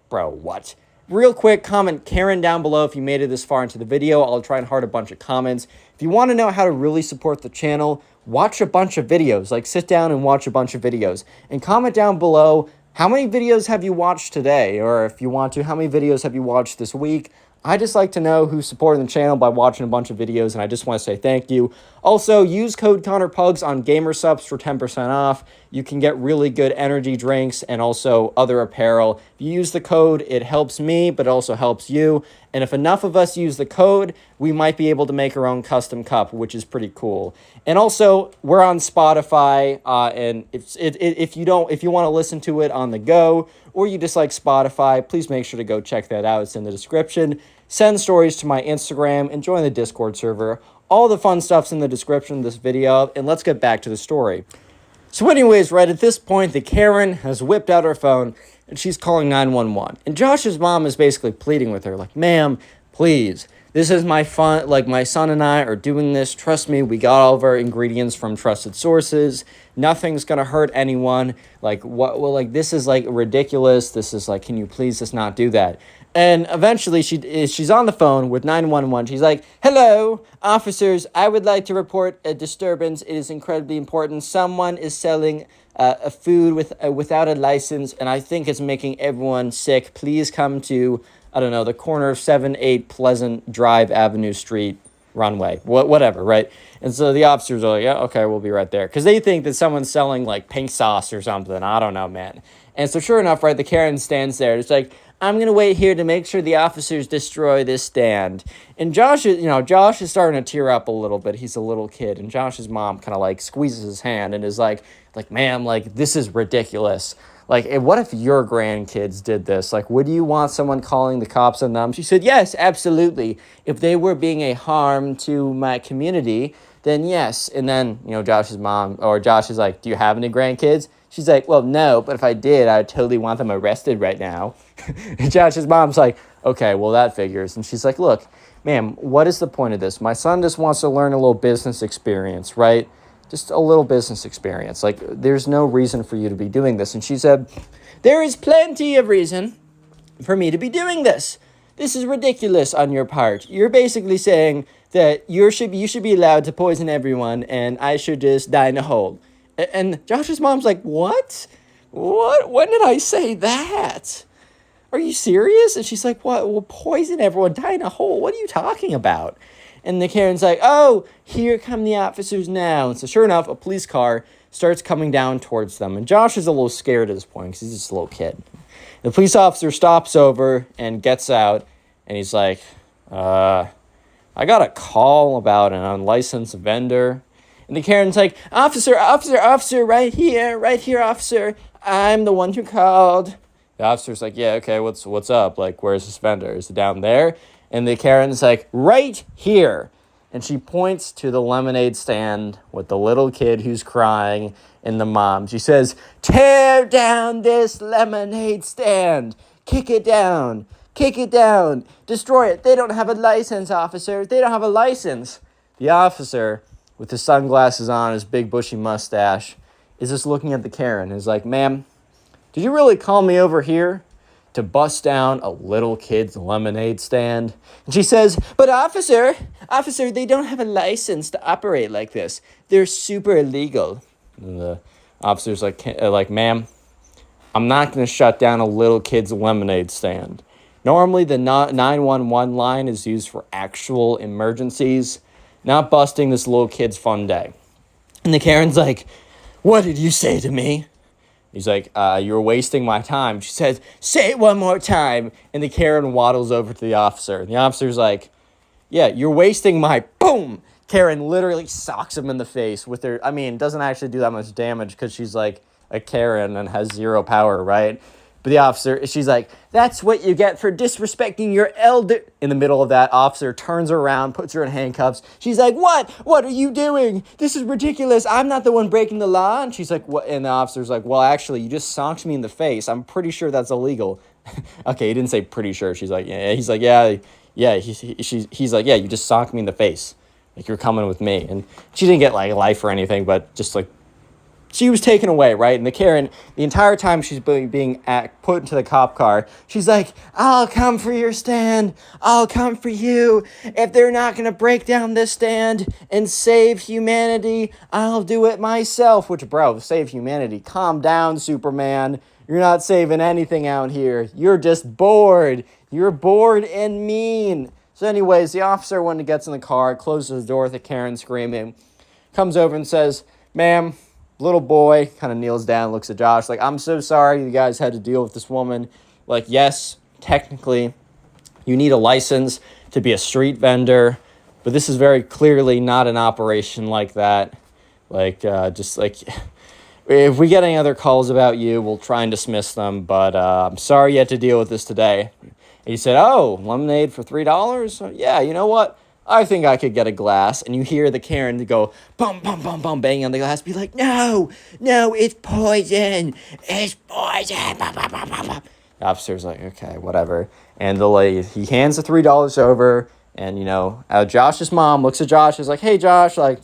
Bro, what? Real quick, comment Karen down below if you made it this far into the video. I'll try and heart a bunch of comments. If you want to know how to really support the channel, watch a bunch of videos. Like, sit down and watch a bunch of videos. And comment down below, how many videos have you watched today? Or if you want to, how many videos have you watched this week? I just like to know who's supporting the channel by watching a bunch of videos, and I just want to say thank you. Also, use code ConnorPugs on GamerSupps for 10% off. You can get really good energy drinks and also other apparel. If you use the code, it helps me, but it also helps you. And if enough of us use the code, we might be able to make our own custom cup, which is pretty cool. And also, we're on Spotify, and if you want to listen to it on the go, or you just like Spotify, please make sure to go check that out. It's in the description. Send stories to my Instagram and join the Discord server. All the fun stuff's in the description of this video, and let's get back to the story. So anyways, right at this point, the Karen has whipped out her phone, and she's calling 911. And Josh's mom is basically pleading with her, like, ma'am, please, this is my fun, like, my son and I are doing this. Trust me, we got all of our ingredients from trusted sources. Nothing's gonna hurt anyone. Like, what? Well, like, this is, like, ridiculous. This is, like, can you please just not do that? And eventually, she's on the phone with 911. She's like, hello, officers, I would like to report a disturbance. It is incredibly important. Someone is selling a food without a license, and I think it's making everyone sick. Please come to I don't know, the corner of 7-8 Pleasant Drive Avenue Street runway, whatever, right? And so the officers are like, yeah, okay, we'll be right there. Because they think that someone's selling, like, pink sauce or something. I don't know, man. And so sure enough, right, the Karen stands there. It's like, I'm going to wait here to make sure the officers destroy this stand. And Josh is starting to tear up a little bit. He's a little kid. And Josh's mom kind of, like, squeezes his hand and is like, ma'am, like, this is ridiculous. Like, what if your grandkids did this? Like, would you want someone calling the cops on them? She said, yes, absolutely. If they were being a harm to my community, then yes. And then, Josh is like, do you have any grandkids? She's like, well, no, but if I did, I'd totally want them arrested right now. And Josh's mom's like, okay, well, that figures. And she's like, look, ma'am, what is the point of this? My son just wants to learn a little business experience, right? Just a little business experience. Like, there's no reason for you to be doing this. And she said, there is plenty of reason for me to be doing this. This is ridiculous on your part. You're basically saying that you should be allowed to poison everyone and I should just die in a hole. And Josh's mom's like, what? What? When did I say that? Are you serious? And she's like, what? Well, poison everyone, die in a hole. What are you talking about? And the Karen's like, oh, here come the officers now. And so sure enough, a police car starts coming down towards them. And Josh is a little scared at this point because he's just a little kid. The police officer stops over and gets out. And he's like, I got a call about an unlicensed vendor. And the Karen's like, officer, right here, officer. I'm the one who called. The officer's like, yeah, okay, what's up? Like, where's this vendor? Is it down there? And the Karen's like, right here. And she points to the lemonade stand with the little kid who's crying and the mom. She says, tear down this lemonade stand. Kick it down. Destroy it. They don't have a license, officer. They don't have a license. The officer, with his sunglasses on, his big bushy mustache, is just looking at the Karen. He's like, ma'am, did you really call me over here to bust down a little kid's lemonade stand? And she says, but officer, they don't have a license to operate like this. They're super illegal. And the officer's like, ma'am, I'm not going to shut down a little kid's lemonade stand. Normally, the 911 line is used for actual emergencies, not busting this little kid's fun day. And the Karen's like, what did you say to me? He's like, you're wasting my time. She says, say it one more time. And the Karen waddles over to the officer. And the officer's like, yeah, you're wasting my, boom. Karen literally socks him in the face with her, doesn't actually do that much damage because she's like a Karen and has zero power, right? But the officer, she's like, that's what you get for disrespecting your elder. In the middle of that, officer turns her around, puts her in handcuffs. She's like, what? What are you doing? This is ridiculous. I'm not the one breaking the law. And she's like, what? And the officer's like, well, actually, you just socked me in the face. I'm pretty sure that's illegal. Okay, he didn't say pretty sure. She's like, yeah. He's like, yeah. He's like, yeah, you just socked me in the face. Like, you're coming with me. And she didn't get, like, life or anything, but just, like, she was taken away, right? And the Karen, the entire time she's being put into the cop car, she's like, I'll come for your stand. I'll come for you. If they're not going to break down this stand and save humanity, I'll do it myself. Which, bro, save humanity. Calm down, Superman. You're not saving anything out here. You're just bored. You're bored and mean. So anyways, the officer, when he gets in the car, closes the door with the Karen screaming, comes over and says, ma'am, little boy kind of kneels down, looks at Josh, like, I'm so sorry you guys had to deal with this woman. Like, yes, technically, you need a license to be a street vendor, but this is very clearly not an operation like that. Like, if we get any other calls about you, we'll try and dismiss them, but I'm sorry you had to deal with this today. And he said, oh, lemonade for $3? Yeah, you know what? I think I could get a glass. And you hear the Karen go, bum, bum, bum, bum, banging on the glass. Be like, no, it's poison. It's poison. Bum, bum, bum, bum, bum. The officer's like, okay, whatever. And he hands the $3 over. And, Josh's mom looks at Josh. Is like, hey, Josh, like,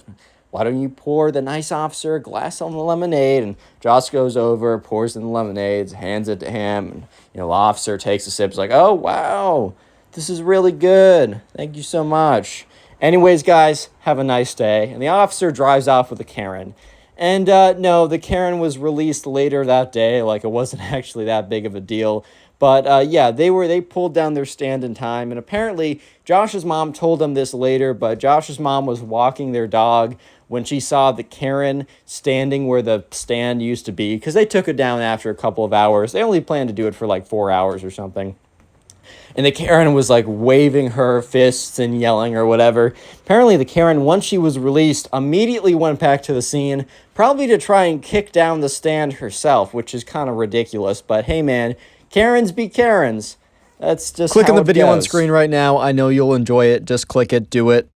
why don't you pour the nice officer a glass on the lemonade? And Josh goes over, pours in the lemonade, hands it to him. And, the officer takes a sip. Is like, oh, wow. This is really good. Thank you so much. Anyways, guys, have a nice day. And the officer drives off with the Karen. And no, the Karen was released later that day. Like, it wasn't actually that big of a deal. But yeah, they pulled down their stand in time, and apparently Josh's mom told them this later, but Josh's mom was walking their dog when she saw the Karen standing where the stand used to be, because they took it down after a couple of hours. They only planned to do it for like 4 hours or something. And the Karen was like waving her fists and yelling or whatever. Apparently the Karen, once she was released, immediately went back to the scene, probably to try and kick down the stand herself, which is kind of ridiculous. But hey man, Karens be Karens. That's just Click on how the it video on goes. screen right now. I know you'll enjoy it. Just click it, do it.